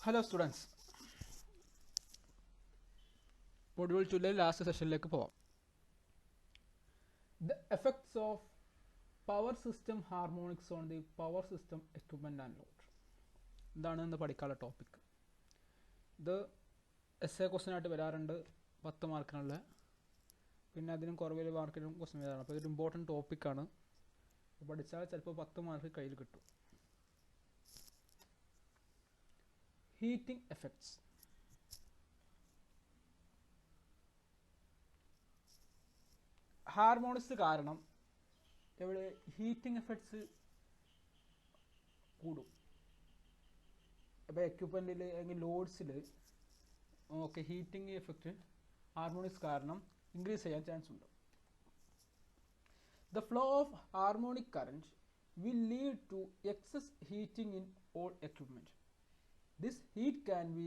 Hello students, module 2 last സെഷനിലേക്ക് പോവാം. The effects of power system harmonics on the power system equipment and load. ഇതാണ് ഇന്ന് പഠിക്കാനുള്ള topic. ഇത് എസ് ക്വസ്റ്റ്യൻ ആയിട്ട് വരാറുണ്ട് 10 മാർക്കിനുള്ള, പിന്നെ അതിനും കുറവ് മാർക്കിനും ക്വസ്റ്റ്യൻ വരാറുണ്ട്. അപ്പോൾ ഇതൊരു ഇമ്പോർട്ടൻറ്റ് ടോപ്പിക്കാണ്. പഠിച്ചാൽ ചിലപ്പോൾ 10 മാർക്ക് കയ്യിൽ കിട്ടും. Heating effects. ഹാർമോണിക്സ് കാരണം ഇവിടെ ഹീറ്റിംഗ് എഫക്ട്സ് കൂടും. ഇപ്പോൾ എക്യുപ്മെൻറ്റിൽ അല്ലെങ്കിൽ ലോഡ്സിൽ ഓക്കെ ഹീറ്റിംഗ് എഫക്റ്റ് ഹാർമോണിക്സ് കാരണം ഇൻക്രീസ് ചെയ്യാൻ ചാൻസ് ഉണ്ട്. The flow of harmonic current will lead to excess heating in all equipment. This heat can be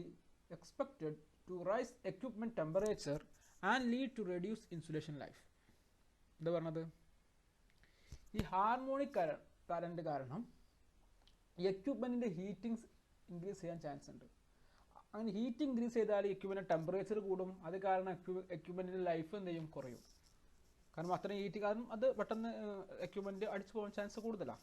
expected to raise equipment temperature and lead to reduced insulation life. എന്താ പറഞ്ഞത്? ഈ harmonic current കാരണം എക്യുപ്മെൻറ്റിൻ്റെ heating increase ചെയ്യാൻ chance ഉണ്ട്. അങ്ങനെ heat increase ചെയ്താൽ equipment temperature കൂടും. അത് കാരണം എക്യുപ്മെൻറ്റിൻ്റെ ലൈഫ് എന്ത് ചെയ്യും? കുറയും. കാരണം അത്രയും ഹീറ്റ് കാരണം അത് പെട്ടെന്ന് എക്യുപ്മെൻറ്റ് അടിച്ചു പോകാൻ ചാൻസ് കൂടുതലാണ്.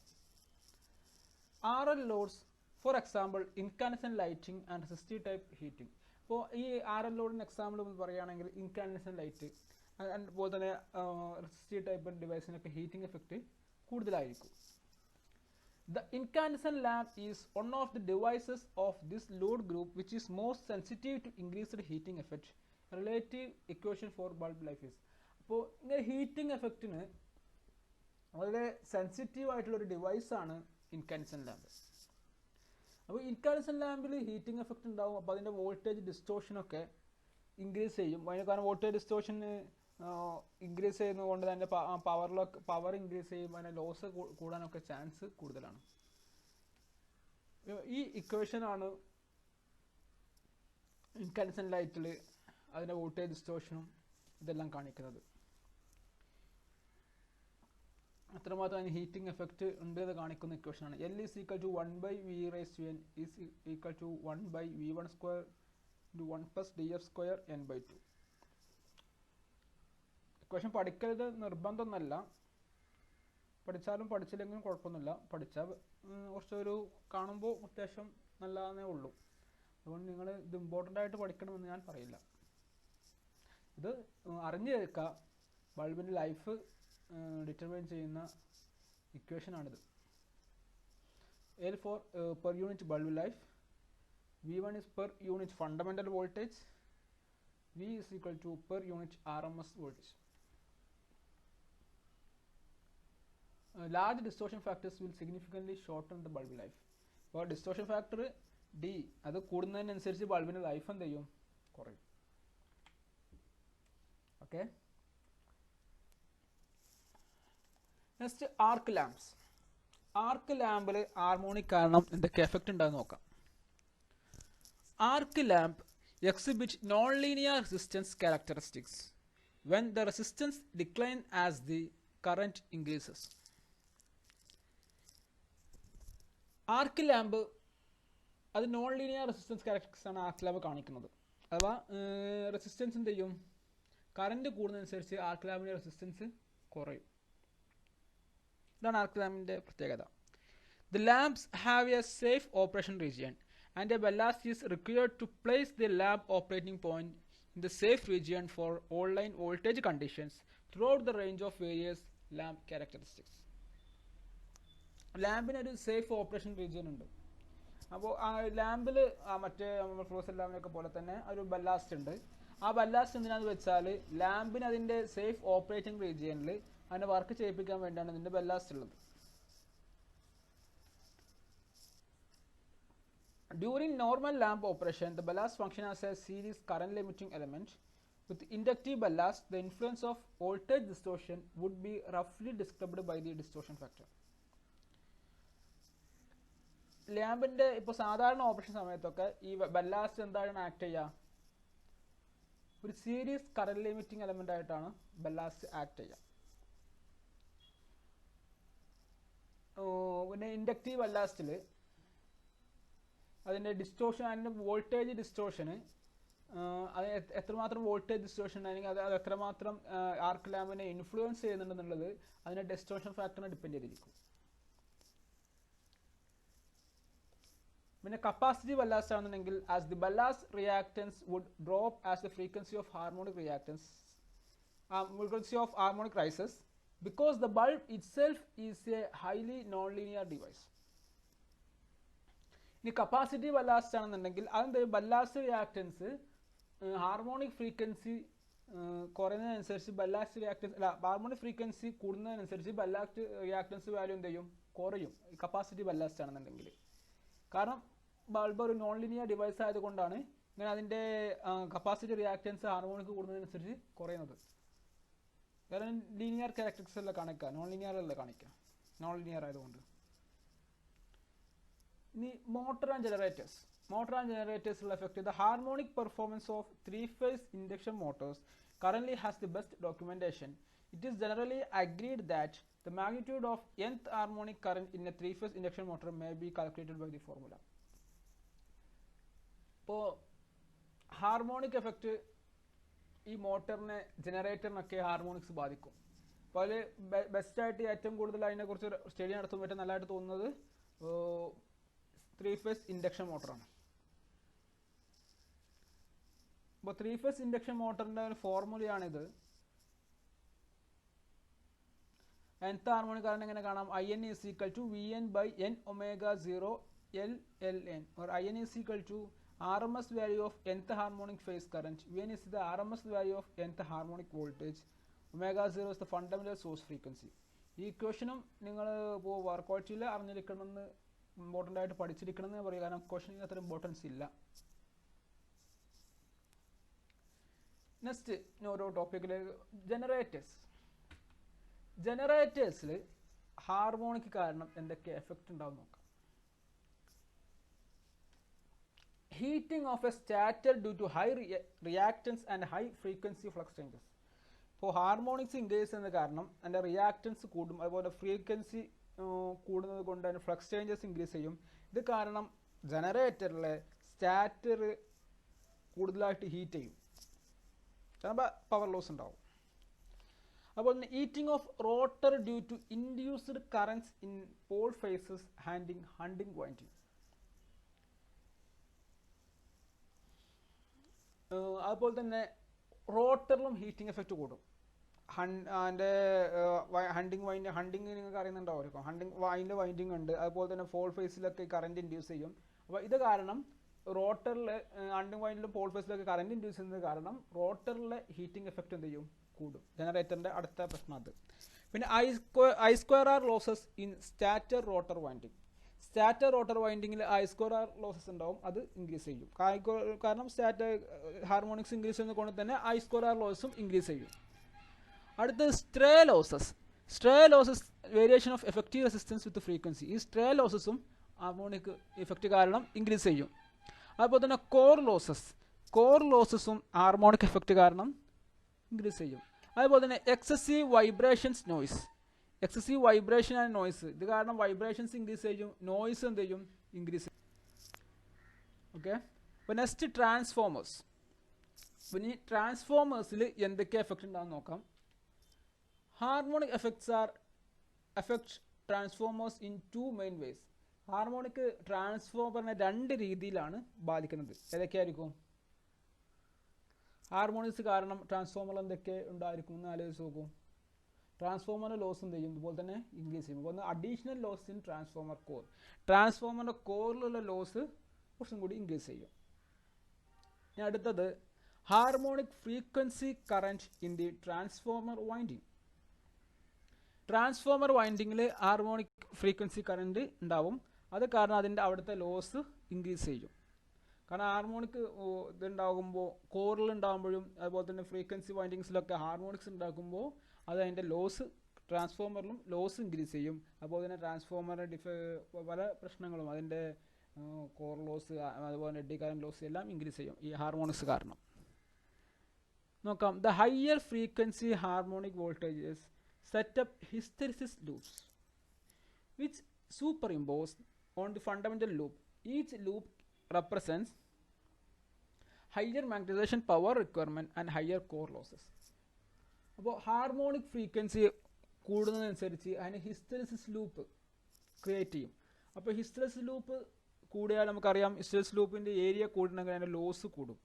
RL loads for example incandescent lighting and resistive type heating. ഇപ്പോൾ ഈ RL ലോഡിന് എക്സാമ്പിൾ പറയുകയാണെങ്കിൽ ഇൻകാൻഡസെൻറ്റ് ലൈറ്റ് അതുപോലെ തന്നെ റെസിസ്റ്റീവ് ടൈപ്പ് ഡിവൈസിനൊക്കെ ഹീറ്റിംഗ് എഫക്റ്റ് കൂടുതലായിരിക്കും. The incandescent lamp is one of the devices of this load group which is most sensitive to increased heating effect. Relative equation for bulb life is. അപ്പോൾ ഇങ്ങനെ heating എഫക്റ്റിന് വളരെ sensitive ആയിട്ടുള്ളൊരു ഡിവൈസാണ് ഇൻകാൻഡസെൻറ്റ് lamp. അപ്പോൾ ഇൻകാൻഡസെൻറ്റ് ലാമ്പിൽ heating effect ഉണ്ടാവും. അപ്പോൾ അതിൻ്റെ voltage ഡിസ്റ്റോഷനൊക്കെ increase ചെയ്യും. അതിന് കാരണം വോൾട്ടേജ് ഡിസ്റ്റോഷൻ ഇൻക്രീസ് ചെയ്യുന്നതുകൊണ്ട് തന്നെ പവർ ഇൻക്രീസ് ചെയ്യും. അതിൻ്റെ ലോസ് കൂടാനൊക്കെ ചാൻസ് കൂടുതലാണ്. ഈ ഇക്വേഷനാണ് ഇൻകാൻഡസെൻറ്റ് ലൈറ്റിൽ അതിൻ്റെ വോൾട്ടേജ് ഡിസ്റ്റോഷനും ഇതെല്ലാം കാണിക്കുന്നത്. അത്രമാത്രം അതിന് ഹീറ്റിംഗ് എഫക്റ്റ് ഉണ്ട് എന്ന് കാണിക്കുന്ന ഇക്വേഷനാണ്. L is equal to 1/V⁻n is equal to 1/V1² into 1 plus dF square n/2. Equation പഠിക്കരുത് നിർബന്ധമൊന്നുമല്ല. പഠിച്ചാലും പഠിച്ചില്ലെങ്കിലും കുഴപ്പമൊന്നുമില്ല. പഠിച്ചാൽ കുറച്ചൊരു കാണുമ്പോൾ അത്യാവശ്യം നല്ലതാണേ ഉള്ളൂ. അതുകൊണ്ട് നിങ്ങൾ ഇത് ഇമ്പോർട്ടൻ്റ് ആയിട്ട് പഠിക്കണമെന്ന് ഞാൻ പറയില്ല. ഇത് അറിഞ്ഞു കേൾക്കുക. ബൾബിൻ്റെ ലൈഫ് ഡിറ്റർമൈൻ ചെയ്യുന്ന ഇക്വേഷനാണിത്. L for per unit bulb life, V1 is per unit fundamental voltage, V is equal to per unit RMS voltage. Large distortion factors will significantly shorten the bulb life. അപ്പോൾ distortion factor D അത് കൂടുന്നതിനനുസരിച്ച് ബൾബിൻ്റെ life എന്ത് ചെയ്യും? കുറയും. Okay, next ആർക്ക് lamps. ആർക്ക് ലാമ്പിൽ harmonic കാരണം എന്തൊക്കെ effect ഉണ്ടാകുന്ന നോക്കാം. ആർക്ക് lamp exhibit non linear resistance characteristics when the resistance decline as the current increases. Arc lamp അത് നോൺ ലീനിയർ റെസിസ്റ്റൻസ് ക്യാരക്ടറിസ്റ്റിക്സ് ആണ് ആർക്ക് ലാമ്പ് കാണിക്കുന്നത്. അഥവാ റെസിസ്റ്റൻസ് എന്ത് ചെയ്യും? കറന്റ് കൂടുന്നതനുസരിച്ച് ആർക്ക് ലാമ്പിൻ്റെ റെസിസ്റ്റൻസ് കുറയും. ഇതാണ് ആർക്ക് ലാമ്പിൻ്റെ പ്രത്യേകത. The lamps have a safe operation region and a ballast is required to place the lamp operating point in the safe region for all line voltage conditions throughout the range of various lamp characteristics. ലാമ്പിനൊരു safe operation region ഉണ്ട്. അപ്പോൾ ആ ലാമ്പിൽ മറ്റേ നമ്മൾ fluorescent ലാമ്പിനൊക്കെ പോലെ തന്നെ ഒരു ballast ഉണ്ട്. ആ ബല്ലാസ്റ്റ് എന്തിനാന്ന് വെച്ചാൽ ലാമ്പിന് അതിൻ്റെ സേഫ് ഓപ്പറേറ്റിംഗ് റീജിയനിൽ അതിനെ വർക്ക് ചെയ്യിപ്പിക്കാൻ വേണ്ടിയാണ് ഇതിൻ്റെ ബല്ലാസ്റ്റ് ഉള്ളത്. During normal lamp operation, the ballast function as a series current limiting element. With inductive ballast, the influence of voltage distortion would be roughly described by the distortion factor. ലാമ്പിൻ്റെ ഇപ്പോൾ സാധാരണ operation സമയത്തൊക്കെ ഈ ballast എന്താണ് act ചെയ്യുക? ഒരു series current limiting element ആയിട്ടാണ് ballast act ചെയ്യുക. പിന്നെ ഇൻഡക്റ്റീവ് ബല്ലാസ്റ്റിൽ അതിൻ്റെ ഡിസ്റ്റോർഷൻ, അതിൻ്റെ വോൾട്ടേജ് ഡിസ്റ്റോർഷന്, അത് എത്രമാത്രം വോൾട്ടേജ് ഡിസ്റ്റോർഷൻ ഉണ്ടെങ്കിൽ അത് എത്രമാത്രം ആർക്ക് ലാമ്പിനെ ഇൻഫ്ലുവൻസ് ചെയ്യുന്നുണ്ടെന്നുള്ളത് അതിൻ്റെ ഡിസ്റ്റോർഷൻ ഫാക്ടറിനെ ഡിപ്പെൻഡ് ചെയ്തിരിക്കും. പിന്നെ കപ്പാസിറ്റി ബല്ലാസ്റ്റ് ആണെന്നുണ്ടെങ്കിൽ as the ballast reactance would drop as the frequency of harmonic reactance frequency of harmonic rises because the bulb itself is a highly non-linear device. ഇനി capacity ballast ആണെന്നുണ്ടെങ്കിൽ അതെന്ത് ballast reactance harmonic frequency കുറയുന്നതിനനുസരിച്ച് ballast reactance അല്ല harmonic frequency കൂടുന്നതിനനുസരിച്ച് ballast reactance value എന്ത് ചെയ്യും, കുറയും capacity ballast ആണെന്നുണ്ടെങ്കിൽ. കാരണം ബൾബ് ഒരു നോൺ ലിനിയർ ഡിവൈസ് ആയതുകൊണ്ടാണ് ഇങ്ങനെ അതിൻ്റെ കപ്പാസിറ്റി റിയാക്ടൻസ് ഹാർമോണിക് കൂടുന്നതിനനുസരിച്ച് കുറയുന്നത്. കാരണം ലീനിയർ ക്യാരക്ടറിസ്റ്റിക്സ് അല്ല കാണിക്കുക, നോൺ ലീനിയർ അല്ല കാണിക്കുക, നോൺ ലീനിയർ ആയതുകൊണ്ട്. ഇനി motor and generators. Motor and ജനറേറ്റേഴ്സിലുള്ള effect. The harmonic performance of 3-phase induction motors currently has the best documentation. It is generally agreed that the magnitude of nth harmonic current in a 3-phase induction motor may be calculated by the formula. ഇപ്പോൾ harmonic effect ഈ മോട്ടറിനെ ജനറേറ്ററിനൊക്കെ harmonics ബാധിക്കും. അപ്പോൾ അതിൽ ബെസ്റ്റായിട്ട് ഏറ്റവും കൂടുതൽ അതിനെക്കുറിച്ച് study നടത്തുമ്പോൾ ഏറ്റവും നല്ലതായിട്ട് തോന്നുന്നത് 3-phase ഇൻഡക്ഷൻ മോട്ടറാണ്. അപ്പോൾ 3-phase ഇൻഡക്ഷൻ മോട്ടറിൻ്റെ ഒരു ഫോർമുലയാണിത്. nth ഹാർമോണിക് കറണ്ട് എങ്ങനെ കാണാം? IN is equal to VN by N omega 0 LLN, or IN is equal to RMS value of nth harmonic phase current. Vn is the RMS value of nth harmonic voltage. Omega 0 is the fundamental source frequency. ഈ ഇക്വേഷനും നിങ്ങൾ ഇപ്പോൾ വർക്കൗട്ടിൽ അറിഞ്ഞിരിക്കണമെന്ന് important ആയിട്ട് പഠിച്ചിരിക്കണമെന്ന് പറയുക, കാരണം ക്വസ്റ്റനിന് അത്ര importance ഇല്ല. Next ഓരോ ടോപ്പിക്കിലേക്ക് ജനറേറ്റേഴ്സ്. ജനറേറ്റേഴ്സിൽ ഹാർമോണിക് കാരണം എന്തൊക്കെ എഫക്റ്റ് ഉണ്ടാവും നോക്കാം. Heating of a stator due to high reactance and high frequency flux changes. ഇപ്പോൾ ഹാർമോണിക്സ് ഇൻക്രീസ് ചെയ്യുന്ന കാരണം അതിൻ്റെ റിയാക്റ്റൻസ് കൂടും, അതുപോലെ ഫ്രീക്വൻസി കൂടുന്നത് കൊണ്ട് അതിൻ്റെ ഫ്ലക്സ് ചേഞ്ചസ് ഇൻക്രീസ് ചെയ്യും. ഇത് കാരണം ജനറേറ്ററിലെ സ്റ്റാറ്റർ കൂടുതലായിട്ട് ഹീറ്റ് ചെയ്യും, ചിലപ്പോൾ പവർ ലോസ് ഉണ്ടാവും. അതുപോലെ തന്നെ heating of rotor due to induced currents in pole faces hunting winding. അതുപോലെ തന്നെ റോട്ടറിലും ഹീറ്റിംഗ് എഫക്റ്റ് കൂടും. അതിൻ്റെ ഹണ്ടിങ് നിങ്ങൾക്ക് അറിയുന്നുണ്ടാവുമായിരിക്കും. അതിൻ്റെ വൈൻഡിങ് ഉണ്ട്. അതുപോലെ തന്നെ പോൾ ഫേസിലൊക്കെ കറണ്ട് ഇൻഡ്യൂസ് ചെയ്യും. അപ്പോൾ ഇത് കാരണം റോട്ടറിൽ ഹണ്ടിങ് വൈൻഡിലും പോൾ ഫേസിലൊക്കെ കറണ്ട് ഇൻഡ്യൂസ് ചെയ്യുന്നത് കാരണം റോട്ടറിലെ ഹീറ്റിംഗ് എഫക്റ്റ് എന്ത് ചെയ്യും, കൂടും. ജനറേറ്ററിൻ്റെ അടുത്ത പ്രശ്നം അത്. പിന്നെ I square R losses in stator rotor winding. Stator rotor വൈൻഡിങ്ങിൽ I2R ലോസസ് ഉണ്ടാവും, അത് ഇൻക്രീസ് ചെയ്യും. കാരണം സ്റ്റാറ്റർ ഹാർമോണിക്സ് ഇൻക്രീസ് ചെയ്യുന്നത് കൊണ്ട് തന്നെ I2R ലോസസും ഇൻക്രീസ് ചെയ്യും. അടുത്തത് stray losses. Stray losses variation of effective resistance with frequency. ഈ സ്ട്രേ ലോസസും ഹാർമോണിക് ഇഫക്റ്റ് കാരണം ഇൻക്രീസ് ചെയ്യും. അതുപോലെ തന്നെ കോർ ലോസസും ഹാർമോണിക് എഫക്റ്റ് കാരണം ഇൻക്രീസ് ചെയ്യും. അതുപോലെ തന്നെ excessive vibrations noise. Excessive vibration and noise, ഇത് കാരണം വൈബ്രേഷൻസ് ഇൻക്രീസ് ചെയ്യും, നോയ്സ് എന്ത് ചെയ്യും, ഇൻക്രീസ് ചെയ്യും. ഓക്കെ. അപ്പോൾ നെക്സ്റ്റ് ട്രാൻസ്ഫോമേഴ്സ്. പിന്നെ ഈ ട്രാൻസ്ഫോമേഴ്സിൽ എന്തൊക്കെ എഫക്റ്റ് ഉണ്ടാകും നോക്കാം. Harmonic effects transformers in 2 main ways. Harmonic ട്രാൻസ്ഫോമറിനെ 2 രീതിയിലാണ് ബാധിക്കുന്നത്. ഏതൊക്കെയായിരിക്കും? ഹാർമോണിക്സ് കാരണം ട്രാൻസ്ഫോമർ എന്തൊക്കെ ഉണ്ടായിരിക്കും എന്ന് ആലോചിച്ച് നോക്കൂ. ട്രാൻസ്ഫോമറിൻ്റെ ലോസ് എന്ത് ചെയ്യും, ഇതുപോലെ തന്നെ ഇൻക്രീസ് ചെയ്യും. ഒന്ന് additional loss in transformer core. ട്രാൻസ്ഫോമറിൻ്റെ കോറിലുള്ള ലോസ് കുറച്ചും കൂടി ഇൻക്രീസ് ചെയ്യും. ഇനി അടുത്തത് harmonic frequency current in the transformer winding. Transformer വൈൻഡിങ്ങിൽ ഹാർമോണിക് ഫ്രീക്വൻസി കറൻറ്റ് ഉണ്ടാവും. അത് കാരണം അതിൻ്റെ അവിടുത്തെ ലോസ് ഇൻക്രീസ് ചെയ്യും. കാരണം ഹാർമോണിക് ഇതുണ്ടാകുമ്പോൾ കോറിലുണ്ടാകുമ്പോഴും അതുപോലെ തന്നെ ഫ്രീക്വൻസി വൈൻഡിങ്സിലൊക്കെ ഹാർമോണിക്സ് ഉണ്ടാക്കുമ്പോൾ അത് അതിൻ്റെ ലോസ് ട്രാൻസ്ഫോമറിലും ലോസ് ഇൻക്രീസ് ചെയ്യും. അതുപോലെ തന്നെ ട്രാൻസ്ഫോമറിൻ്റെ പല പ്രശ്നങ്ങളും അതിൻ്റെ കോർ ലോസ് അതുപോലെ എഡി കറന്റ് ലോസ് എല്ലാം ഇൻക്രീസ് ചെയ്യും ഈ ഹാർമോണിക്സ് കാരണം. നോക്കാം. The higher frequency harmonic voltages set up hysteresis loops which superimpose on the fundamental loop. Each loop represents higher magnetization power requirement and higher core losses. അപ്പോൾ harmonic frequency കൂടുന്നതനുസരിച്ച് അതിന് hysteresis loop create ചെയ്യും. അപ്പോൾ hysteresis loop കൂടിയാൽ നമുക്കറിയാം hysteresis ലൂപ്പിൻ്റെ area കൂടുന്നെങ്കിൽ അതിൻ്റെ loss കൂടും.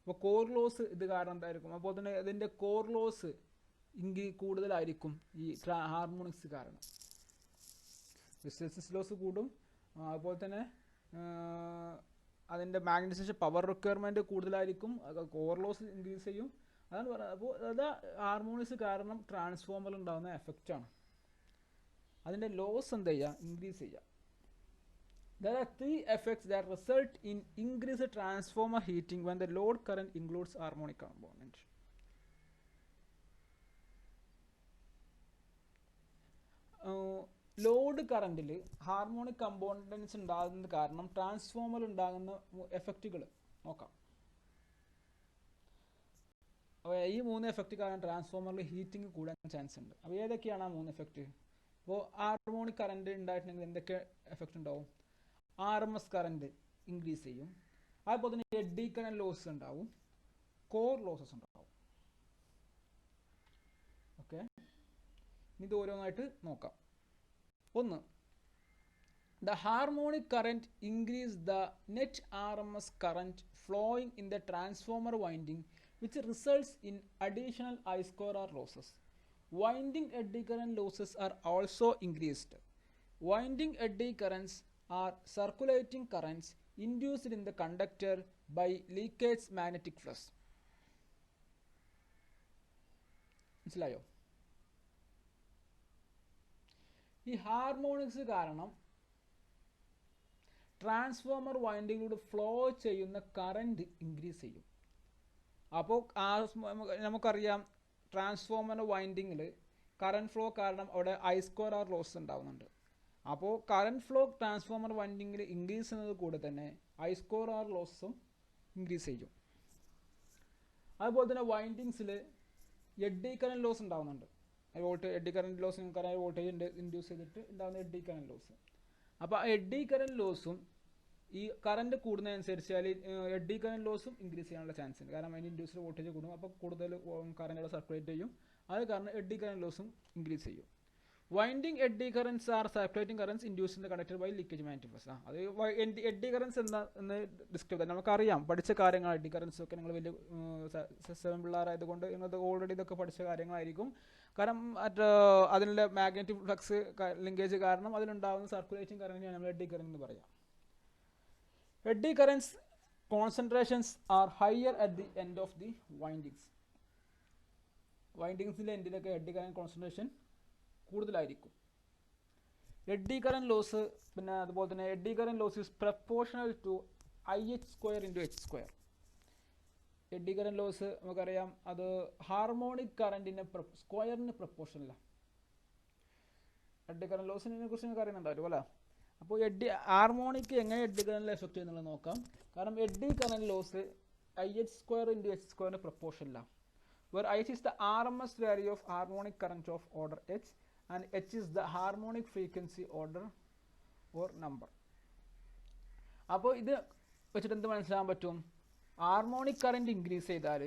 അപ്പോൾ core loss ഇത് കാരണം എന്തായിരിക്കും? അപ്പോൾ തന്നെ ഇതിൻ്റെ കോർ ലോസ് കൂടുതലായിരിക്കും ഈ ഹാർമോണിക്സ് കാരണം. ഹിസ്റ്ററിസിസ് ലോസ് കൂടും, അതുപോലെ തന്നെ അതിൻ്റെ മാഗ്നറ്റൈസേഷൻ പവർ റിക്വയർമെൻറ്റ് കൂടുതലായിരിക്കും, കോർ ലോസ് ഇൻക്രീസ് ചെയ്യും. അതാണ് പറയുന്നത്. അപ്പോൾ അത് ഹാർമോണിക്സ് കാരണം ട്രാൻസ്ഫോമറിൽ ഉണ്ടാകുന്ന എഫക്റ്റാണ്. അതിൻ്റെ ലോസ് എന്ത് ചെയ്യുക? ഇൻക്രീസ് ചെയ്യുക. There are three effects that result in increased transformer heating when the load current includes harmonic component. Load കറണ്ടിൽ ഹാർമോണിക് കമ്പോണൻസ് ഉണ്ടാകുന്നത് കാരണം ട്രാൻസ്ഫോമറിൽ ഉണ്ടാകുന്ന എഫക്റ്റുകൾ നോക്കാം. അപ്പോൾ ഈ 3 എഫക്റ്റ് കാരണം ട്രാൻസ്ഫോമറിൽ ഹീറ്റിംഗ് കൂടാൻ ചാൻസ് ഉണ്ട്. അപ്പോൾ ഏതൊക്കെയാണ് ആ 3 എഫക്റ്റ്? അപ്പോൾ ഹാർമോണിക് കറണ്ട് ഉണ്ടായിട്ടുണ്ടെങ്കിൽ എന്തൊക്കെ എഫക്റ്റ് ഉണ്ടാവും? RMS കറണ്ട് ഇൻക്രീസ് ചെയ്യും, അതുപോലെ തന്നെ എഡി കറന്റ് ലോസ് ഉണ്ടാവും, കോർ ലോസസ് ഉണ്ടാവും. ഓക്കെ, ഇത് ഓരോന്നായിട്ട് നോക്കാം. ഒന്ന്, the harmonic current increase the net RMS current flowing in the transformer winding, which results in additional I square R losses. Winding eddy current losses are also increased. Winding eddy currents are circulating currents induced in the conductor by leakage magnetic flux. മനസ്സിലായോ? ഈ harmonics കാരണം transformer വൈൻഡിങ്ങിലൂടെ flow ചെയ്യുന്ന current increase ചെയ്യും. അപ്പോൾ നമുക്കറിയാം transformer വൈൻഡിങ്ങിൽ current flow കാരണം അവിടെ I square R loss ഉണ്ടാവുന്നുണ്ട്. അപ്പോൾ കറണ്ട് ഫ്ലോ ട്രാൻസ്ഫോമർ വൈൻഡിങ്ങിൽ ഇൻക്രീസ് ചെയ്യുന്നത് കൂടെ തന്നെ I square R ലോസും ഇൻക്രീസ് ചെയ്യും. അതുപോലെ തന്നെ വൈൻഡിങ്സിൽ എഡി കറന്റ് ലോസ് ഉണ്ടാകുന്നുണ്ട്. എഡി കറന്റ് ലോസ് നമുക്കറിയാം, വോൾട്ടേജ് ഇൻഡ്യൂസ് ചെയ്തിട്ട് ഉണ്ടാകുന്ന എഡി കറന്റ് ലോസ്. അപ്പോൾ ആ എഡി കറന്റ് ലോസും ഈ കറണ്ട് കൂടുന്നതനുസരിച്ച് എഡി കറന്റ് ലോസും ഇൻക്രീസ് ചെയ്യാനുള്ള ചാൻസ് ഉണ്ട്. കാരണം അതിന് ഇൻഡ്യൂസ്ഡ് വോൾട്ടേജ് കൂടും, അപ്പോൾ കൂടുതൽ കറണ്ടുകൾ സർക്കുലേറ്റ് ചെയ്യും. അത് കാരണം എഡി കറന്റ് ലോസും ഇൻക്രീസ് ചെയ്യും. Winding eddy currents are circulating currents induced in the conductor by leakage magnetic flux. അത് എഡി കറൻസ് എന്ന് ഡിസ്ക്രൈബ് ചെയ്യാം. നമുക്കറിയാം, പഠിച്ച കാര്യങ്ങൾ എഡി കറൻസ് ഒക്കെ നിങ്ങൾ വലിയ 7 പിള്ളേരായതുകൊണ്ട് നിങ്ങൾക്ക് ഓൾറെഡി ഇതൊക്കെ പഠിച്ച കാര്യങ്ങളായിരിക്കും. കാരണം അതിനുള്ള മാഗ്നറ്റിക് ഫ്ലക്സ് ലിങ്കേജ് കാരണം അതിലുണ്ടാകുന്ന സർക്കുലേറ്റിംഗ് കറൻറ്റിനാണ് നമ്മൾ എഡി കറന്റ് എന്ന് പറയാം. Eddy currents concentrations are higher at the end of the windings. വൈൻഡിങ്സിൻ്റെ എൻഡിലൊക്കെ എഡി കറന്റ് കോൺസെൻട്രേഷൻ കൂടുതലായിരിക്കും. എഡി കറന്റ് ലോസ്, പിന്നെ അതുപോലെ തന്നെ eddy current loss is proportional to IH² × H². Eddy current loss നമുക്കറിയാം അത് ഹാർമോണിക് കറണ്ടിൻ്റെ സ്ക്വയറിന് പ്രപ്പോർഷനലാണ്. എഡി കറന്റ് ലോസിനെ കുറിച്ച് നിങ്ങൾക്ക് അറിയുന്നുണ്ടാവും അല്ലേ? അപ്പോൾ ഹാർമോണിക് എങ്ങനെ എഡി കറന്റിൽ എഫക്റ്റ് ചെയ്യുന്നുള്ളത് നോക്കാം. കാരണം eddy current loss IH² × H² പ്രപ്പോർഷനിലാണ്. where H is the RMS value of harmonic current of order H and H is the harmonic frequency order or number. അപ്പോൾ ഇത് വെച്ചിട്ട് എന്ത് മനസ്സിലാക്കാൻ പറ്റും? ഹാർമോണിക് കറന്റ് ഇൻക്രീസ് ചെയ്താൽ,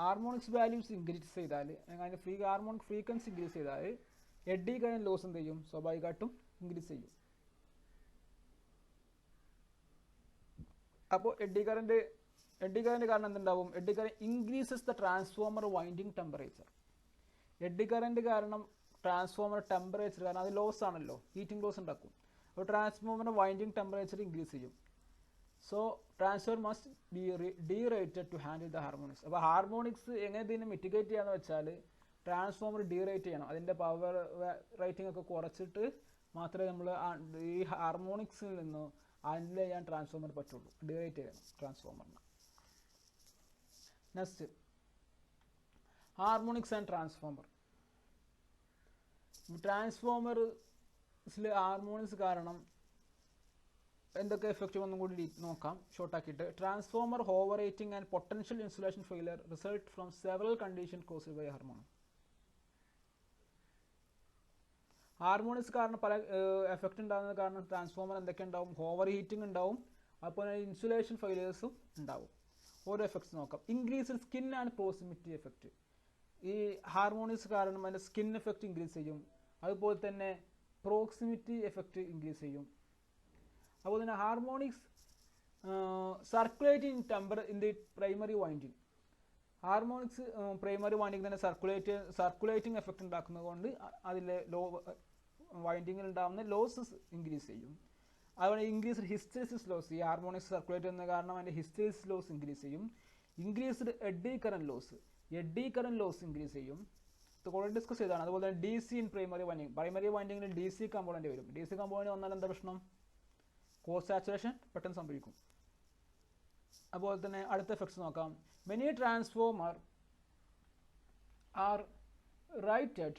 ഹാർമോണിക്സ് വാല്യൂസ് ഇൻക്രീസ് ചെയ്താൽ, അതിൻ്റെ ഹാർമോണിക് ഫ്രീക്വൻസി ഇൻക്രീസ് ചെയ്താൽ എഡി കറന്റ് ലോസ് എന്ത് ചെയ്യും? സ്വാഭാവികമായിട്ടും ഇൻക്രീസ് ചെയ്യും. അപ്പോൾ എഡി കറന്റ് കാരണം എന്തുണ്ടാവും? Eddy current increases the transformer winding temperature. Eddy current കാരണം ട്രാൻസ്ഫോമർ ടെമ്പറേച്ചർ, കാരണം അത് ലോസ് ആണല്ലോ, ഹീറ്റിംഗ് ലോസ് ഉണ്ടാക്കും. അപ്പോൾ ട്രാൻസ്ഫോമറിൻ്റെ വൈൻഡിങ് ടെമ്പറേച്ചർ ഇൻക്രീസ് ചെയ്യും. So transformer must be derated to handle the harmonics. അപ്പോൾ ഹാർമോണിക്സ് എങ്ങനെ ഇതിനെ മിറ്റിഗേറ്റ് ചെയ്യാന്ന് വെച്ചാൽ ട്രാൻസ്ഫോമർ ഡീറേറ്റ് ചെയ്യണം. അതിൻ്റെ പവർ റേറ്റിംഗ് ഒക്കെ കുറച്ചിട്ട് മാത്രമേ നമ്മൾ ഈ ഹാർമോണിക്സിൽ നിന്ന് ഹാൻഡിൽ ചെയ്യാൻ ട്രാൻസ്ഫോമർ പറ്റുള്ളൂ. ഡീറേറ്റ് ചെയ്യണം ട്രാൻസ്ഫോമറിന്. Next, harmonics and transformer. ട്രാൻസ്ഫോമറിൽ ഹാർമോണിക്സ് കാരണം എന്തൊക്കെ എഫക്റ്റ് ഒന്നും കൂടി നോക്കാം ഷോർട്ടാക്കിയിട്ട്. Transformer over rating and potential insulation failure result from several condition caused by harmonics. Harmonics കാരണം പല എഫക്റ്റ് ഉണ്ടാകുന്നത് കാരണം ട്രാൻസ്ഫോമർ എന്തൊക്കെ ഉണ്ടാവും? ഓവർ ഹീറ്റിംഗ് ഉണ്ടാവും, അപ്പോൾ ഇൻസുലേഷൻ ഫെയിലിയേഴ്സും ഉണ്ടാവും. ഓരോ എഫക്ട്സ് നോക്കാം. Increase skin and proximity effect. ഈ ഹാർമോണിക്സ് കാരണം അതിൻ്റെ സ്കിൻ എഫക്റ്റ് ഇൻക്രീസ് ചെയ്യും. അതുപോലെ തന്നെ പ്രോക്സിമിറ്റി എഫക്റ്റ് ഇൻക്രീസ് ചെയ്യും. അതുപോലെ തന്നെ harmonics circulating temper in the primary winding. Harmonics primary winding തന്നെ സർക്കുലേറ്റിംഗ് എഫക്റ്റ് ഉണ്ടാക്കുന്നത് കൊണ്ട് അതിലെ വൈൻഡിങ്ങിൽ ഉണ്ടാകുന്ന ലോസസ് ഇൻക്രീസ് ചെയ്യും. അതുപോലെ ഇൻക്രീസ്ഡ് ഹിസ്റ്ററിസിസ് ലോസ്. ഈ ഹാർമോണിക്സ് സർക്കുലേറ്റ് ചെയ്യുന്ന കാരണം അതിൻ്റെ ഹിസ്റ്ററിസിസ് ലോസ് ഇൻക്രീസ് ചെയ്യും. Increased eddy current loss. Eddy current loss increase ചെയ്യും. ഇത് ഓൾറെഡി ഡിസ്കസ് ചെയ്തതാണ്. അതുപോലെ തന്നെ D C in primary winding. Primary വൈൻഡിങ്ങിൽ ഡി സി കമ്പോണൻറ്റ് വരും. ഡി സി കമ്പോണൻറ്റ് വന്നാൽ എന്താ പ്രശ്നം? കോർ സാച്ചുറേഷൻ പെട്ടെന്ന് സംഭവിക്കും. അതുപോലെ തന്നെ അടുത്ത എഫക്ട്സ് നോക്കാം. Many transformer are rated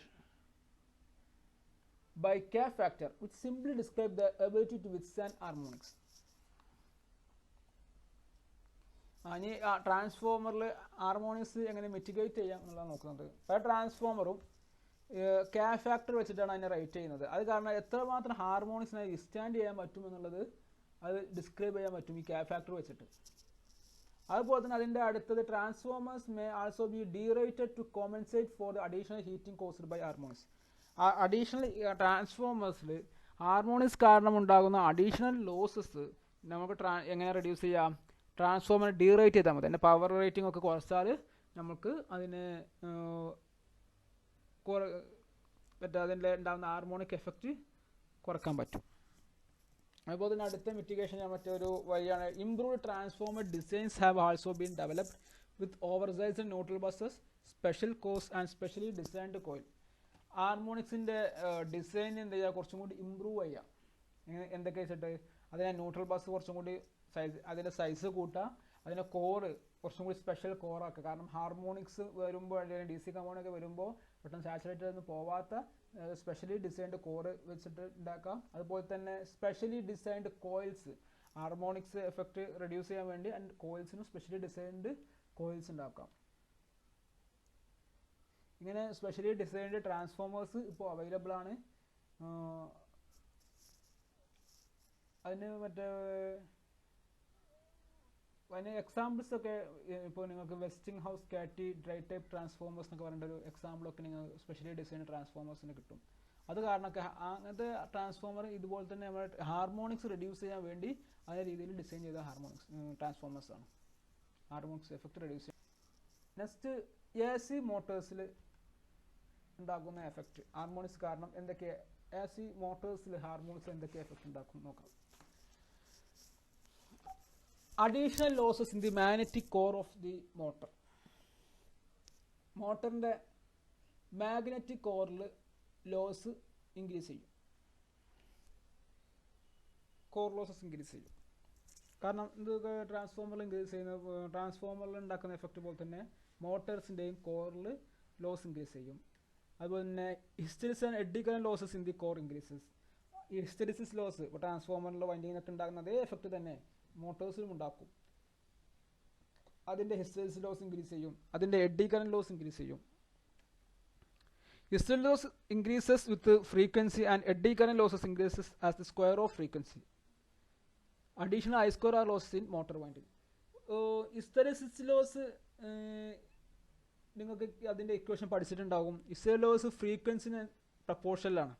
by K factor, which simply describe the ability to withstand harmonics. ഇനി ട്രാൻസ്ഫോമറിൽ ഹാർമോണിക്സ് എങ്ങനെ മിറ്റിഗേറ്റ് ചെയ്യാം എന്നുള്ളത് നോക്കുന്നത്. പല ട്രാൻസ്ഫോമറും K ഫാക്ടർ വെച്ചിട്ടാണ് അതിനെ റേറ്റ് ചെയ്യുന്നത്. അത് കാരണം എത്രമാത്രം ഹാർമോണിക്സിനെ വിസ്റ്റാൻഡ് ചെയ്യാൻ പറ്റും എന്നുള്ളത് അത് ഡിസ്ക്രൈബ് ചെയ്യാൻ പറ്റും ഈ K ഫാക്ടർ വെച്ചിട്ട്. അതുപോലെ തന്നെ അതിൻ്റെ അടുത്തത് transformers may also be derated to compensate for the additional heating caused by harmonics. Additional ട്രാൻസ്ഫോമേഴ്സിൽ ഹാർമോണിക്സ് കാരണം ഉണ്ടാകുന്ന അഡീഷണൽ ലോസസ് നമുക്ക് എങ്ങനെ റെഡ്യൂസ് ചെയ്യാം? ട്രാൻസ്ഫോമർ ഡീറേറ്റ് ചെയ്താൽ മതി. അതിൻ്റെ പവർ റേറ്റിംഗ് ഒക്കെ കുറച്ചാൽ നമുക്ക് അതിന് അതിൻ്റെ ഉണ്ടാകുന്ന ഹാർമോണിക് എഫക്റ്റ് കുറക്കാൻ പറ്റും. അതുപോലെ തന്നെ അടുത്ത മിറ്റിഗേഷൻ ചെയ്യാൻ പറ്റിയ ഒരു വഴിയാണ് improved transformer designs have also been developed with oversized neutral busses, special cores and specially designed coil. ഹാർമോണിക്സിൻ്റെ ഡിസൈൻ എന്ത് ചെയ്യുക? കുറച്ചും കൂടി ഇമ്പ്രൂവ് ചെയ്യുക. എന്തൊക്കെ വെച്ചിട്ട് അതിനെ ന്യൂട്രൽ ബസ് കുറച്ചും കൂടി അതിൻ്റെ സൈസ് കൂട്ടുക, അതിൻ്റെ കോറ് കുറച്ചും കൂടി സ്പെഷ്യൽ കോറാക്കുക. കാരണം ഹാർമോണിക്സ് വരുമ്പോൾ അല്ലെങ്കിൽ ഡി സി കമ്പോണൊക്കെ വരുമ്പോൾ പെട്ടെന്ന് സാച്ചുറേറ്റഡ് ഒന്നും പോവാത്ത സ്പെഷ്യലി ഡിസൈൻഡ് കോറ് വെച്ചിട്ട് ഉണ്ടാക്കാം. അതുപോലെ തന്നെ specially designed coils, harmonics effect reduce ചെയ്യാൻ വേണ്ടി ആൻഡ് കോയിൽസിനും സ്പെഷ്യലി ഡിസൈൻഡ് കോയിൽസ് ഉണ്ടാക്കാം. ഇങ്ങനെ സ്പെഷ്യലി ഡിസൈൻഡ് ട്രാൻസ്ഫോമേഴ്സ് ഇപ്പോൾ അവൈലബിൾ ആണ്. അതിന് അതിന് എക്സാമ്പിൾസ് ഒക്കെ ഇപ്പോൾ നിങ്ങൾക്ക് വെസ്റ്റിംഗ് ഹൗസ് കാറ്റി ഡ്രൈ ടൈപ്പ് ട്രാൻസ്ഫോമേഴ്സ് എന്നൊക്കെ പറഞ്ഞിട്ട് ഒരു എക്സാമ്പിളൊക്കെ നിങ്ങൾ സ്പെഷ്യലി ഡിസൈൻഡ് ട്രാൻസ്ഫോമേഴ്സിന് കിട്ടും. അത് കാരണമൊക്കെ അങ്ങനത്തെ ട്രാൻസ്ഫോമർ ഇതുപോലെ തന്നെ നമ്മൾ ഹാർമോണിക്സ് റെഡ്യൂസ് ചെയ്യാൻ വേണ്ടി അതേ രീതിയിൽ ഡിസൈൻ ചെയ്ത ട്രാൻസ്ഫോമേഴ്സ് ആണ്. ഹാർമോണിക്സ് എഫക്റ്റ് റെഡ്യൂസ് ചെയ്യാൻ. നെക്സ്റ്റ് എ സി മോട്ടേഴ്സിൽ ഉണ്ടാക്കുന്ന എഫക്റ്റ്, ഹാർമോണിക്സ് കാരണം എന്തൊക്കെ എ സി മോട്ടേഴ്സിൽ ഹാർമോണിക്സ് എന്തൊക്കെ എഫക്റ്റ് ഉണ്ടാക്കും നോക്കാം. Additional losses in the magnetic core of the motor. മോട്ടറിൻ്റെ മാഗ്നറ്റിക് കോറിൽ ലോസ് ഇൻക്രീസ് ചെയ്യും. കോർ ലോസസ് ഇൻക്രീസ് ചെയ്യും. കാരണം ഇതൊക്കെ ട്രാൻസ്ഫോമറിൽ ഇൻക്രീസ് ചെയ്യുന്ന ട്രാൻസ്ഫോമറിൽ ഉണ്ടാക്കുന്ന എഫക്റ്റ് പോലെ തന്നെ മോട്ടേഴ്സിൻ്റെയും കോറിൽ ലോസ് ഇൻക്രീസ് ചെയ്യും. അതുപോലെ തന്നെ hysteresis and eddy current losses in the core increases. ഈ ഹിസ്റ്ററിസിസ് ലോസ് ഇപ്പോൾ ട്രാൻസ്ഫോമറിൽ വൈൻഡിങ്ങിനൊക്കെ ഉണ്ടാകുന്ന അതേ എഫക്റ്റ് തന്നെ മോട്ടോഴ്സിലും ഉണ്ടാക്കും. അതിൻ്റെ ഹിസ്റ്ററിസിസ് ലോസ് ഇൻക്രീസ് ചെയ്യും. അതിൻ്റെ എഡ്ഡി കറന്റ് ലോസ് ഇൻക്രീസ് ചെയ്യും. History loss increases with frequency and eddy current losses increases as the square of frequency. Additional I square R losses in motor winding. Hysteresis loss നിങ്ങൾക്ക് അതിൻ്റെ equation പഠിച്ചിട്ടുണ്ടാകും. History loss ഫ്രീക്വൻസിന് പ്രപ്പോർഷനിലാണ്.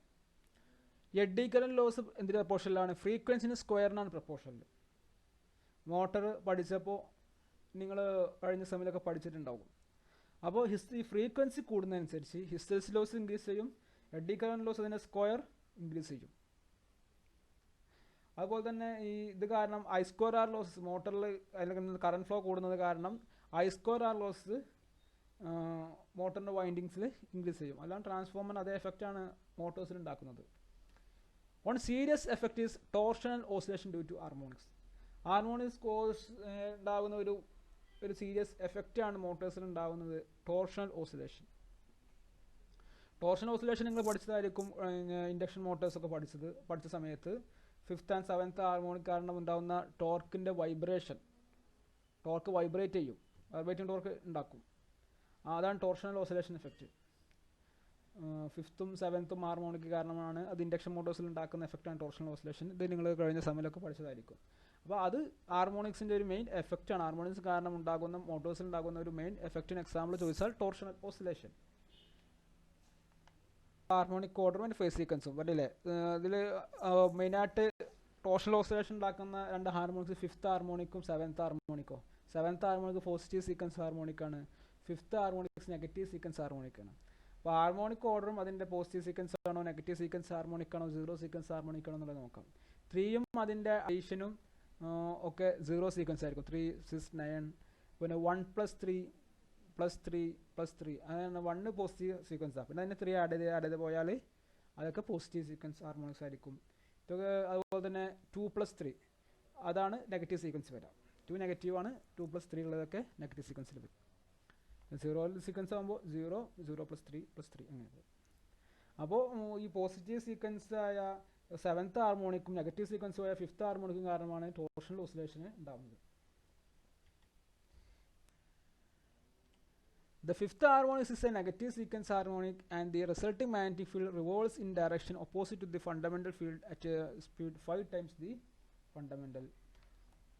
Eddy current loss എന്തിന് പ്രപ്പോർഷനിലാണ്? ഫ്രീക്വൻസിന് സ്ക്വയറിനാണ് പ്രപ്പോർഷനിൽ. Motor പഠിച്ചപ്പോൾ നിങ്ങൾ കഴിഞ്ഞ സമയത്തൊക്കെ പഠിച്ചിട്ടുണ്ടാകും. അപ്പോൾ ഈ ഫ്രീക്വൻസി കൂടുന്നതനുസരിച്ച് ഹിസ്റ്ററിസിസ് ലോസ് ഇൻക്രീസ് ചെയ്യും, എഡ്ഡി കറന്റ് ലോസ് അതിൻ്റെ സ്ക്വയർ ഇൻക്രീസ് ചെയ്യും. അതുപോലെ തന്നെ ഈ ഇത് കാരണം ഐ സ്ക്വയർ ആർ ലോസസ് മോട്ടറിൽ അല്ലെങ്കിൽ കറണ്ട് ഫ്ലോ കൂടുന്നത് കാരണം ഐ സ്ക്വയർ ആർ ലോസസ് മോട്ടറിൻ്റെ വൈൻഡിങ്സിൽ ഇൻക്രീസ് ചെയ്യും. അല്ലാണ്ട് ട്രാൻസ്ഫോമറിന് അതേ എഫക്റ്റാണ് മോട്ടോഴ്സിൽ ഉണ്ടാക്കുന്നത്. One serious effect is torsional oscillation due to harmonics. Harmonics cause ഉണ്ടാകുന്ന ഒരു സീരിയസ് എഫക്റ്റാണ് മോട്ടോഴ്സിൽ ഉണ്ടാകുന്നത്, ടോർഷണൽ ഓസിലേഷൻ. ടോർഷണൽ ഓസിലേഷൻ നിങ്ങൾ പഠിച്ചതായിരിക്കും ഇൻഡക്ഷൻ മോട്ടോഴ്സൊക്കെ പഠിച്ച സമയത്ത്. 5th and 7th ഹാർമോണിക് കാരണം ഉണ്ടാകുന്ന ടോർക്കിൻ്റെ വൈബ്രേഷൻ, ടോർക്ക് വൈബ്രേറ്റ് ചെയ്യും, വൈബ്രേറ്റിംഗ് ടോർക്ക് ഉണ്ടാക്കും. അതാണ് ടോർഷണൽ ഓസിലേഷൻ എഫക്റ്റ്. 5th ഉം 7th ഉം ഹാർമോണിക് കാരണമാണ്. അത് ഇൻഡക്ഷൻ മോട്ടോഴ്സിൽ ഉണ്ടാക്കുന്ന എഫക്റ്റാണ് ടോർഷണൽ ഓസിലേഷൻ. ഇത് നിങ്ങൾ കഴിഞ്ഞ സമയമൊക്കെ പഠിച്ചതായിരിക്കും. അപ്പോൾ അത് ഹാർമോണിക്സിൻ്റെ ഒരു മെയിൻ എഫക്റ്റാണ്. ഹാർമോണിക്സ് കാരണം ഉണ്ടാകുന്ന മോട്ടോഴ്സിൽ ഉണ്ടാകുന്ന ഒരു മെയിൻ എഫക്റ്റിന് എക്സാമ്പിൾ ചോദിച്ചാൽ ടോർഷണൽ ഓസിലേഷൻ. ഹാർമോണിക് ഓർഡറും ആൻഡ് ഫേസ് സീക്വൻസും പറ്റില്ലേ. ഇതിൽ മെയിനായിട്ട് ടോർഷണൽ ഓസിലേഷൻ ഉണ്ടാക്കുന്ന രണ്ട് ഹാർമോണിക്സ് ഫിഫ്ത്ത് ഹാർമോണിക്കും സെവൻത്ത് ഹാർമോണിക്കോ. സെവൻത്ത് ഹാർമോണിക് പോസിറ്റീവ് സീക്വൻസ് ഹാർമോണിക്കാണ്, ഫിഫ്ത്ത് ഹാർമോണിക്സ് നെഗറ്റീവ് സീക്വൻസ് ഹാർമോണിക്കാണ്. അപ്പോൾ ഹാർമോണിക് ഓർഡറും അതിൻ്റെ പോസിറ്റീവ് സീക്വൻസ് ആണോ നെഗറ്റീവ് സീക്വൻസ് ഹാർമോണിക് ആണോ സീറോ സീക്വൻസ് ഹാർമോണിക് ആണോ എന്നുള്ളത് നോക്കാം. 3യും അതിൻ്റെ അഡീഷനും ഒക്കെ സീറോ സീക്വൻസ് ആയിരിക്കും. 3, 6, 9. പിന്നെ 1 + 3 + 3 + 3 അങ്ങനെ 1 പോസിറ്റീവ് സീക്വൻസാണ്. പിന്നെ അതിന് 3 ആഡ് ചെയ്ത് പോയാൽ അതൊക്കെ പോസിറ്റീവ് സീക്വൻസ് ഹാർമോണിക്സ് ആയിരിക്കും. ഇതൊക്കെ അതുപോലെ തന്നെ 2 + 3 അതാണ് നെഗറ്റീവ് സീക്വൻസ് വരാം. 2 നെഗറ്റീവാണ്, 2 + 3 ഉള്ളതൊക്കെ നെഗറ്റീവ് സീക്വൻസിൽ വരും. 0 സീക്വൻസ് ആകുമ്പോൾ 0, 0 + 3 + 3 അങ്ങനെ വരും. അപ്പോൾ ഈ പോസിറ്റീവ് സീക്വൻസ് ആയ സെവൻത്ത് ഹാർമോണിക്കും നെഗറ്റീവ് സീക്വൻസും ആയ ഫിഫ്ത്ത് ഹാർമോണിക്കും കാരണമാണ് ടോർഷണൽ ഓസിലേഷന് ഉണ്ടാകുന്നത്. The fifth harmonic is a negative sequence harmonic and the resulting magnetic field revolves in direction opposite to the fundamental field at a speed 5 times the fundamental.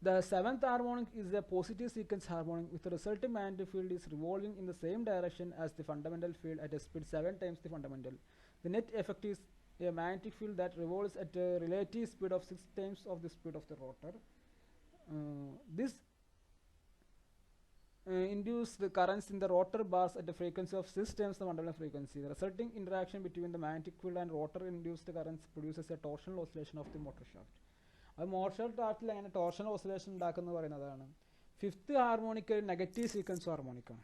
The seventh harmonic is a positive sequence harmonic with the resulting magnetic field is revolving in the same direction as the fundamental field at a speed 7 times the fundamental. The net effect is a magnetic field that revolves at a relative speed of 6 times of the speed of the rotor. This induce the currents in the rotor bars at a frequency of 6 times the fundamental frequency. The resulting interaction between the magnetic field and rotor induced currents produces a torsional oscillation of the motor shaft. അത് motor ഷാഫ്റ്റിൽ അങ്ങനെ torsional oscillation ഉണ്ടാക്കുന്നത് പറയുന്നതാണ്. Fifth harmonic ഒരു negative sequence ഹാർമോണിക്കാണ്.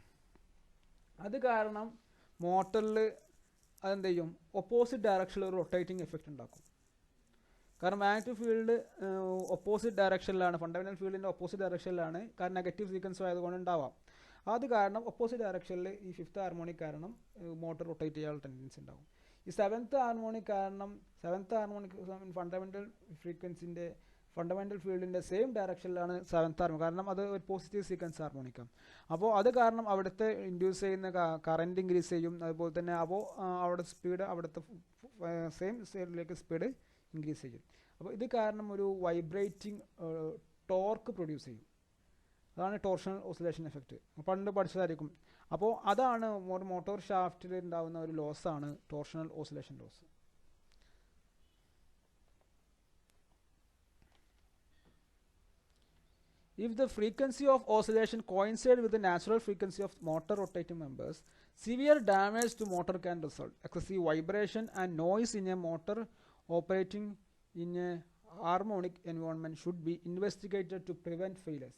അത് കാരണം മോട്ടറിൽ അതെന്ത് ചെയ്യും, opposite ഡയറക്ഷനിൽ ഒരു റൊട്ടേറ്റിംഗ് എഫക്റ്റ് ഉണ്ടാക്കും. കാരണം മാഗ്നറ്റിക് ഫീൽഡ് ഓപ്പോസിറ്റ് ഡയറക്ഷനിലാണ്, ഫണ്ടമെൻ്റൽ ഫീൽഡിൻ്റെ ഓപ്പോസിറ്റ് ഡയറക്ഷനിലാണ്. കാരണം നെഗറ്റീവ് സീക്വൻസ് ആയതുകൊണ്ട് ഉണ്ടാവാം. അത് കാരണം ഓപ്പോസിറ്റ് ഡയറക്ഷനിൽ ഈ ഫിഫ്ത്ത് ഹാർമോണിക് കാരണം മോട്ടർ റൊട്ടേറ്റ് ചെയ്യാനുള്ള ടെൻഡൻസി ഉണ്ടാവും. ഈ സെവൻത്ത് ഹാർമോണിക് കാരണം സെവൻത്ത് ഹാർമോണിക് ഫണ്ടമെൻ്റൽ ഫ്രീക്വൻസിൻ്റെ ഫണ്ടമെൻ്റൽ ഫീൽഡിൻ്റെ സെയിം ഡയറക്ഷനിലാണ് സെവൻത്ത് ഹാർമോണിക്. കാരണം അത് ഒരു പോസിറ്റീവ് സീക്വൻസ് ഹാർമോണിക്കാണ്. അപ്പോൾ അത് കാരണം അവിടുത്തെ ഇൻഡ്യൂസ് ചെയ്യുന്ന കറൻറ്റ് ഇൻക്രീസ് ചെയ്യും. അതുപോലെ തന്നെ അപ്പോൾ അവിടെ സ്പീഡ് അവിടുത്തെ സെയിം സൈഡിലേക്ക് സ്പീഡ് ഇൻക്രീസ് ചെയ്യും. അപ്പോൾ ഇത് കാരണം ഒരു വൈബ്രേറ്റിംഗ് ടോർക്ക് പ്രൊഡ്യൂസ് ചെയ്യും. അതാണ് ടോർഷണൽ ഓസിലേഷൻ എഫക്റ്റ്. പണ്ട് പഠിച്ചതായിരിക്കും. അപ്പോൾ അതാണ് ഒരു മോട്ടോർ ഷാഫ്റ്റിൽ ഉണ്ടാകുന്ന ഒരു ലോസാണ് torsional oscillation loss. If the frequency of oscillation coincides with the natural frequency of motor rotating members, severe damage to motor can result. Excessive vibration and noise in a motor operating in a harmonic environment should be investigated to prevent failures.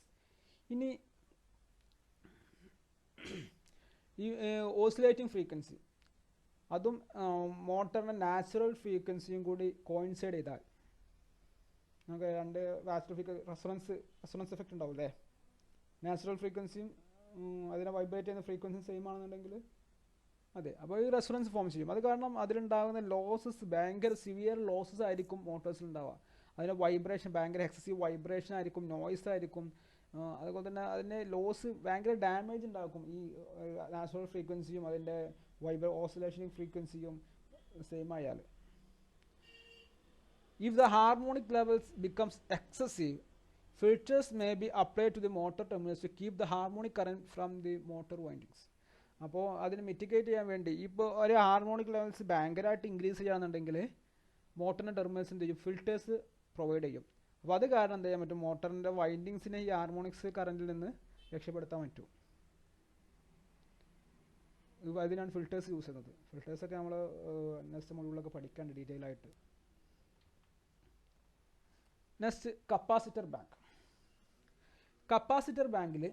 ഇനി ഈ oscillating frequency അതും മോട്ടറിൻ്റെ natural ഫ്രീക്വൻസിയും കൂടി coincide ചെയ്താൽ നമുക്ക് രണ്ട് resonance effect ഉണ്ടാവും അല്ലേ. നാച്ചുറൽ ഫ്രീക്വൻസിയും അതിനെ വൈബ്രേറ്റ് ചെയ്യുന്ന ഫ്രീക്വൻസിയും സെയിം ആണെന്നുണ്ടെങ്കിൽ അതെ, അപ്പോൾ ഈ റെസൊണൻസ് ഫോം ചെയ്യും. അത് കാരണം അതിലുണ്ടാകുന്ന ലോസസ് ഭയങ്കര സിവിയർ ലോസസ് ആയിരിക്കും മോട്ടോഴ്സിൽ ഉണ്ടാവുക. അതിൻ്റെ വൈബ്രേഷൻ ഭയങ്കര എക്സസീവ് വൈബ്രേഷൻ ആയിരിക്കും, നോയ്സ് ആയിരിക്കും. അതുപോലെ തന്നെ അതിൻ്റെ ലോസ് ഭയങ്കര ഡാമേജ് ഉണ്ടാക്കും. ഈ നാച്ചുറൽ ഫ്രീക്വൻസിയും അതിൻ്റെ ഓസിലേഷൻ ഫ്രീക്വൻസിയും സെയിം ആയാൽ. If the harmonic levels becomes excessive, filters may be applied to the motor terminals to keep the harmonic current from the motor windings. അപ്പോൾ അതിന് മിറ്റിഗേറ്റ് ചെയ്യാൻ വേണ്ടി ഇപ്പോൾ ഒരു ഹാർമോണിക് ലെവൽസ് ഭയങ്കരമായിട്ട് ഇൻക്രീസ് ചെയ്യുകയാണെന്നുണ്ടെങ്കിൽ മോട്ടറിൻ്റെ ടെർമിനൽസ് എന്ത് ചെയ്യും, ഫിൽറ്റേഴ്സ് പ്രൊവൈഡ് ചെയ്യും. അപ്പോൾ അത് കാരണം എന്ത് ചെയ്യാൻ പറ്റും, മോട്ടറിൻ്റെ വൈൻഡിങ്സിനെ ഈ ഹാർമോണിക്സ് കറൻറ്റിൽ നിന്ന് രക്ഷപ്പെടുത്താൻ പറ്റും. അതിനാണ് ഫിൽറ്റേഴ്സ് യൂസ് ചെയ്യുന്നത്. ഫിൽറ്റേഴ്സൊക്കെ നമ്മൾ നെക്സ്റ്റ് മൊഡ്യൂളിലൊക്കെ പഠിക്കാണ്ട് ഡീറ്റെയിൽ ആയിട്ട്. Next capacitor bank. കപ്പാസിറ്റർ ബാങ്കിൽ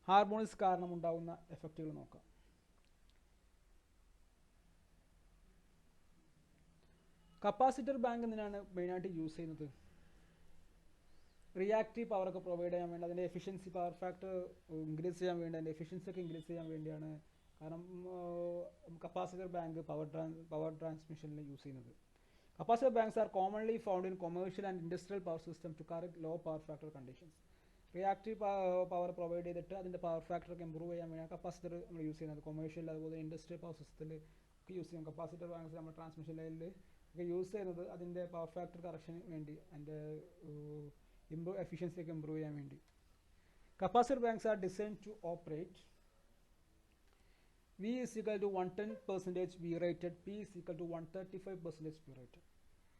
ഹാർമോണിക്സ് കാരണം ഉണ്ടാകുന്ന എഫക്റ്റുകൾ നോക്കാം. കപ്പാസിറ്റർ ബാങ്ക് എന്തിനാണ് മെയിനായിട്ട് യൂസ് ചെയ്യുന്നത്? റിയാക്റ്റീവ് പവറൊക്കെ പ്രൊവൈഡ് ചെയ്യാൻ വേണ്ടി, അതിൻ്റെ എഫിഷ്യൻസി പവർ ഫാക്ടർ ഇൻക്രീസ് ചെയ്യാൻ വേണ്ടി, അതിൻ്റെ എഫിഷ്യൻസി ഒക്കെ ഇൻക്രീസ് ചെയ്യാൻ വേണ്ടിയാണ്. കാരണം കപ്പാസിറ്റർ ബാങ്ക് പവർ ട്രാൻസ്മിഷനിൽ യൂസ് ചെയ്യുന്നത്. Capacitor banks are commonly found in commercial and industrial power systems to correct low power factor conditions. Reactive power provide ചെയ്തിട്ട് അതിൻ്റെ പവർ ഫാക്ടറൊക്കെ ഇമ്പ്രൂവ് ചെയ്യാൻ വേണ്ടിയാണ് കപ്പാസിറ്റർ നമ്മൾ യൂസ് ചെയ്യുന്നത്. കൊമേഴ്ഷ്യൽ അതുപോലെ ഇൻഡസ്ട്രിയൽ പവർ സിസ്റ്റത്തിൽ ഒക്കെ യൂസ് ചെയ്യാം. കപ്പാസിറ്റർ ബാങ്ക്സ് നമ്മൾ ട്രാൻസ്മിഷൻ ലൈനിൽ ഒക്കെ യൂസ് ചെയ്യുന്നത് അതിൻ്റെ പവർ ഫാക്ടർ കറക്ഷന് വേണ്ടി അതിൻ്റെ എഫിഷ്യൻസി ഒക്കെ ഇമ്പ്രൂവ് ചെയ്യാൻ വേണ്ടി. Capacitor banks are design to operate V is equal to 110% V rated, P is equal to 135% P rated.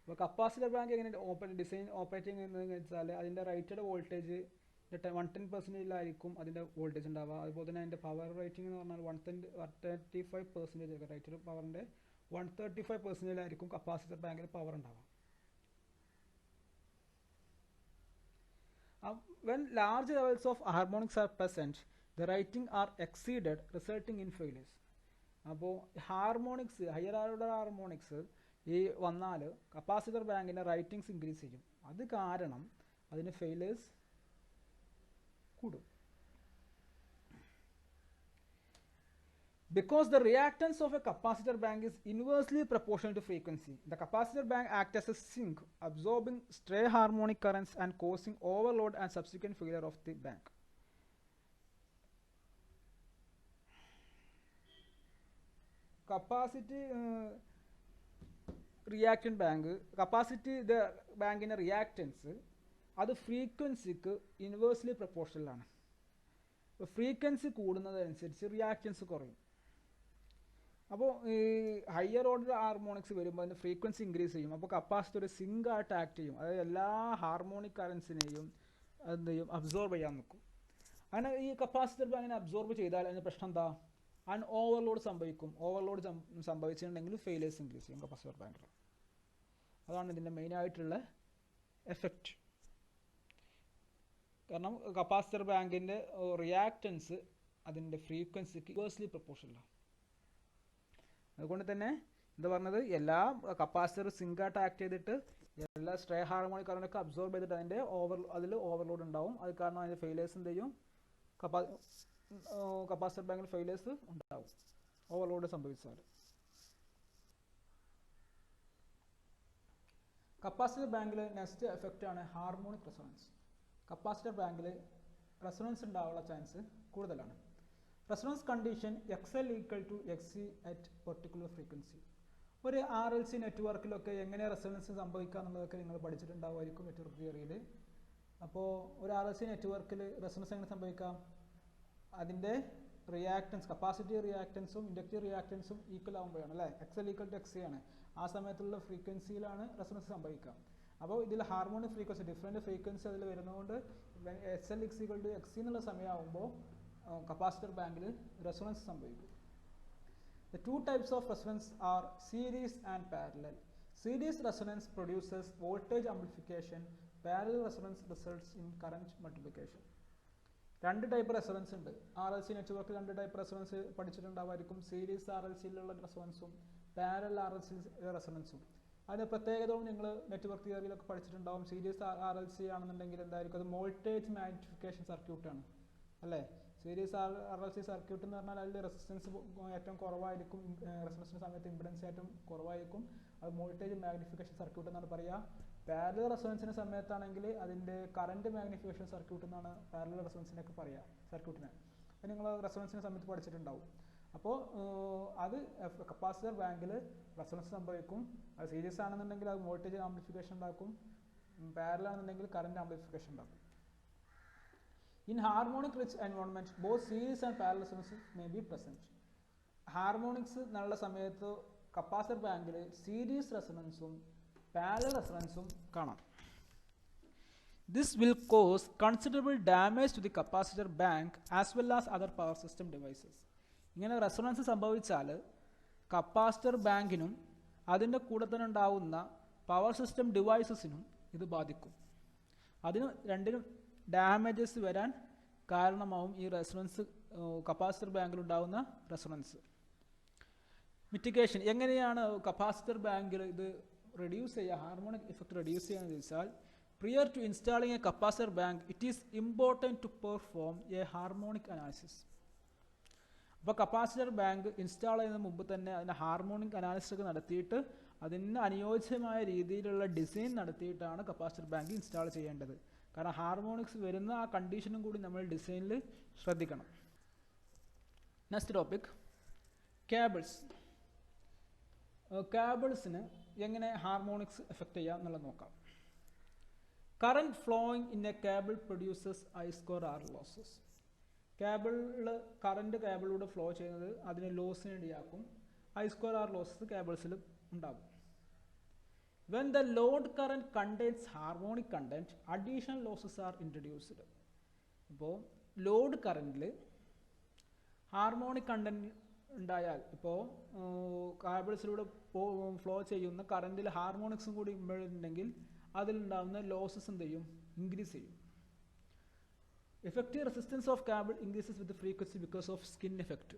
അപ്പോൾ കപ്പാസിറ്റർ ബാങ്ക് എങ്ങനെ ഡിസൈൻ ഓപ്പറേറ്റിംഗ് എന്ന് വെച്ചാൽ അതിൻ്റെ റേറ്റഡ് വോൾട്ടേജ് 110%-ലായിരിക്കും അതിൻ്റെ വോൾട്ടേജ് ഉണ്ടാവുക. അതുപോലെ തന്നെ അതിൻ്റെ പവർ റേറ്റിംഗ് എന്ന് പറഞ്ഞാൽ 135% റേറ്റഡ് പവറിൻ്റെ 135%-ലായിരിക്കും കപ്പാസിറ്റർ ബാങ്കിൽ പവർ ഉണ്ടാവുക. When large levels of harmonics are present, the rating are exceeded, resulting in failures. അപ്പോൾ ഹാർമോണിക്സ് ഹയർ ഓർഡർ ഹാർമോണിക്സ് ഈ വന്നാൽ കപ്പാസിറ്റർ ബാങ്കിൻ്റെ റൈറ്റിങ്സ് ഇൻക്രീസ് ചെയ്യും. അത് കാരണം അതിന് ഫെയിലേഴ്സ് കൂടും. Because the reactance of a capacitor bank is inversely proportional to frequency, the capacitor bank acts as a sink, absorbing stray harmonic currents and causing overload and subsequent failure of the bank. Capacity reactant bank, capacity the bank in a reactance, അത് ഫ്രീക്വൻസിക്ക് inversely proportional ആണ്. അപ്പോൾ frequency കൂടുന്നതനുസരിച്ച് reactance കുറയും. അപ്പോൾ ഈ higher order harmonics വരുമ്പോൾ അതിൻ്റെ frequency increase ചെയ്യും. അപ്പോൾ കപ്പാസിറ്റർ ഒരു സിങ്ക് ആയിട്ട് ആക്ട് ചെയ്യും. അതായത് എല്ലാ ഹാർമോണിക് കറൻസിനെയും എന്ത് ചെയ്യും, അബ്സോർബ് ചെയ്യാൻ നിൽക്കും. അങ്ങനെ ഈ കപ്പാസിറ്റർ ബാങ്കിനെ അബ്സോർബ് ചെയ്താൽ അതിൻ്റെ പ്രശ്നം എന്താ, ഓവർലോഡ് സംഭവിക്കും. ഓവർലോഡ് സംഭവിച്ചിട്ടുണ്ടെങ്കിൽ ഫെയിലേഴ്സ് ഇൻക്രീസ് ചെയ്യും കപ്പാസിറ്റർ ബാങ്കിൽ. അതാണ് ഇതിൻ്റെ മെയിനായിട്ടുള്ള എഫക്റ്റ്. കാരണം കപ്പാസിറ്റർ ബാങ്കിൻ്റെ റിയാക്റ്റൻസ് അതിൻ്റെ ഫ്രീക്വൻസിക്ക് ഇൻവേഴ്സ്ലി പ്രൊപ്പോർഷണലാണ്. അതുകൊണ്ട് തന്നെ എന്താ പറഞ്ഞത്, എല്ലാ കപ്പാസിറ്റർ സിങ്കായിട്ട് ആക്ട് ചെയ്തിട്ട് എല്ലാ സ്ട്രേ ഹാർമോണിക് കറണ്ടൊക്കെ അബ്സോർബ് ചെയ്തിട്ട് അതിൽ ഓവർലോഡ് ഉണ്ടാവും. അത് കാരണം അതിൻ്റെ ഫെയിലേഴ്സ് എന്ത് ചെയ്യും, കപ്പാസിറ്റർ ബാങ്കിൽ ഫെയിലേഴ്സ് ഉണ്ടാവും ഓവർലോഡ് സംഭവിച്ചാൽ. കപ്പാസിറ്റർ ബാങ്കിൽ നെക്സ്റ്റ് എഫക്റ്റ് ആണ് ഹാർമോണിക് റെസൊണൻസ്. കപ്പാസിറ്റർ ബാങ്കിൽ റെസൊണൻസ് ഉണ്ടാവാനുള്ള ചാൻസ് കൂടുതലാണ്. Resonance condition XL equal to XC at particular frequency. ഒരു RLC നെറ്റ്വർക്കിലൊക്കെ എങ്ങനെ റെസൊണൻസ് സംഭവിക്കുക എന്നുള്ളതൊക്കെ നിങ്ങൾ പഠിച്ചിട്ടുണ്ടാവുമായിരിക്കും നെറ്റ്വർക്ക് തിയറിയിൽ. അപ്പോൾ ഒരു RLC നെറ്റ്വർക്കിൽ റെസൊണൻസ് എങ്ങനെ സംഭവിക്കാം, അതിൻ്റെ റിയാക്റ്റൻസ് കപ്പാസിറ്റി റിയാക്റ്റൻസും ഇൻഡക്റ്റീവ് റിയാക്റ്റൻസും ഈക്വൽ ആകുമ്പോഴാണ് അല്ലേ. XL ഈക്വൽ ടു XC ആണ്. ആ സമയത്തുള്ള ഫ്രീക്വൻസിയിലാണ് റെസൊണൻസ് സംഭവിക്കുക. അപ്പോൾ ഇതിൽ ഹാർമോണിക് ഫ്രീക്വൻസി ഡിഫറെൻറ്റ് ഫ്രീക്വൻസി അതിൽ വരുന്നതുകൊണ്ട് SL ഈക്വൽ ടു XC എന്നുള്ള സമയമാകുമ്പോൾ കപ്പാസിറ്റർ ബാങ്കിൽ റെസൊണൻസ് സംഭവിക്കും. The two types of resonance are series and parallel. Series resonance produces voltage amplification. Parallel resonance results in current multiplication. രണ്ട് ടൈപ്പ് റെസൊണൻസ് ഉണ്ട്. RLC നെറ്റ്വർക്കിൽ രണ്ട് ടൈപ്പ് റെസൊണൻസ് പഠിച്ചിട്ടുണ്ടാവുമായിരിക്കും. Series RLCയിലുള്ള റെസൊണൻസും പാരലൽ RLC റെസൊണൻസും. അതിൻ്റെ പ്രത്യേകതയും നിങ്ങൾ നെറ്റ്വർക്ക് തിയറിയിലൊക്കെ പഠിച്ചിട്ടുണ്ടാവും. സീരീസ് RLC ആണെന്നുണ്ടെങ്കിൽ എന്തായിരിക്കും, അത് വോൾട്ടേജ് മാഗ്നിഫിക്കേഷൻ സർക്യൂട്ടാണ് അല്ലേ. സീരീസ് RLC സർക്യൂട്ട് എന്ന് പറഞ്ഞാൽ അതിൽ റെസിസ്റ്റൻസ് ഏറ്റവും കുറവായിരിക്കും, റെസൊണൻസിൻ്റെ സമയത്ത് ഇമ്പിഡൻസ് ഏറ്റവും കുറവായിരിക്കും. അത് വോൾട്ടേജ് മാഗ്നിഫിക്കേഷൻ സർക്യൂട്ട് എന്നാണ് പറയുക. പാരലൽ റെസൊണൻസിൻ്റെ സമയത്താണെങ്കിൽ അതിൻ്റെ കറണ്ട് മാഗ്നിഫിക്കേഷൻ സർക്യൂട്ട് എന്നാണ് പാരലൽ റെസൊണൻസിനൊക്കെ പറയുക സർക്യൂട്ടിനെ. അത് നിങ്ങൾ റെസൊണൻസിൻ്റെ സമയത്ത് പഠിച്ചിട്ടുണ്ടാവും. അപ്പോൾ അത് കപ്പാസിറ്റർ ബാങ്കിൽ റെസൊണൻസ് സംഭവിക്കും. അത് സീരീസ് ആണെന്നുണ്ടെങ്കിൽ അത് വോൾട്ടേജ് ആംപ്ലിഫിക്കേഷൻ ഉണ്ടാക്കും. പാരലൽ ആണെന്നുണ്ടെങ്കിൽ കറണ്ട് ആംപ്ലിഫിക്കേഷൻ ഉണ്ടാക്കും. In harmonic rich environment, both series and parallel resonances may be present. Harmonics എന്നുള്ള സമയത്ത് കപ്പാസിറ്റർ ബാങ്കിൽ സീരീസ് റെസൊണൻസും പാരലൽ റെസൊണൻസും കാണാം. This will cause considerable damage to the capacitor bank as well as other power system devices. ഇങ്ങനെ resonance സംഭവിച്ചാൽ capacitor ബാങ്കിനും അതിൻ്റെ കൂടെ തന്നെ ഉണ്ടാവുന്ന പവർ സിസ്റ്റം ഡിവൈസസിനും ഇത് ബാധിക്കും. രണ്ടിനും ഡാമേജസ് വരാൻ കാരണമാവും ഈ റെസൊണൻസ്, കപ്പാസിറ്റർ ബാങ്കിലുണ്ടാവുന്ന റെസൊണൻസ്. മിറ്റിഗേഷൻ എങ്ങനെയാണ് കപ്പാസിറ്റർ ബാങ്കിൽ ഇത് റെഡ്യൂസ് ചെയ്യുക, ഹാർമോണിക് ഇഫക്റ്റ് റെഡ്യൂസ് ചെയ്യാന്ന് ചോദിച്ചാൽ, prior to installing a capacitor bank it is important to perform a harmonic analysis. അപ്പോൾ കപ്പാസിറ്റർ ബാങ്ക് ഇൻസ്റ്റാൾ ചെയ്യുന്നതിന് മുമ്പ് തന്നെ അതിൻ്റെ ഹാർമോണിക് അനാലിസിസ് ഒക്കെ നടത്തിയിട്ട് അതിന് അനുയോജ്യമായ രീതിയിലുള്ള ഡിസൈൻ നടത്തിയിട്ടാണ് കപ്പാസിറ്റർ ബാങ്ക് ഇൻസ്റ്റാൾ ചെയ്യേണ്ടത്. കാരണം ഹാർമോണിക്സ് വരുന്ന ആ കണ്ടീഷനും കൂടി നമ്മൾ ഡിസൈനിൽ ശ്രദ്ധിക്കണം. Next topic, cables. കേബിൾസിന് എങ്ങനെ ഹാർമോണിക്സ് എഫക്റ്റ് ചെയ്യാം എന്നുള്ളത് നോക്കാം. Current flowing in a cable produces I square R losses. Current കേബിളിലൂടെ ഫ്ലോ ചെയ്യുന്നത് അതിനെ ലോസിന് ഇടയാക്കും. ഐ സ്ക്വയർ ആർ ലോസസ് കേബിൾസിൽ ഉണ്ടാകും. When the load current contains harmonic content, additional losses are introduced. ഇപ്പോൾ ലോഡ് കറൻറ്റിൽ ഹാർമോണിക് കണ്ടന്റ് ഉണ്ടായാൽ, ഇപ്പോൾ കേബിൾസിലൂടെ ഫ്ലോ ചെയ്യുന്ന കറൻറ്റിൽ ഹാർമോണിക്സും കൂടി ഉണ്ടെങ്കിൽ അതിലുണ്ടാകുന്ന ലോസസ് എന്ത് ചെയ്യും? ഇൻക്രീസ് ചെയ്യും. Effective resistance of cable increases with frequency because of skin effect.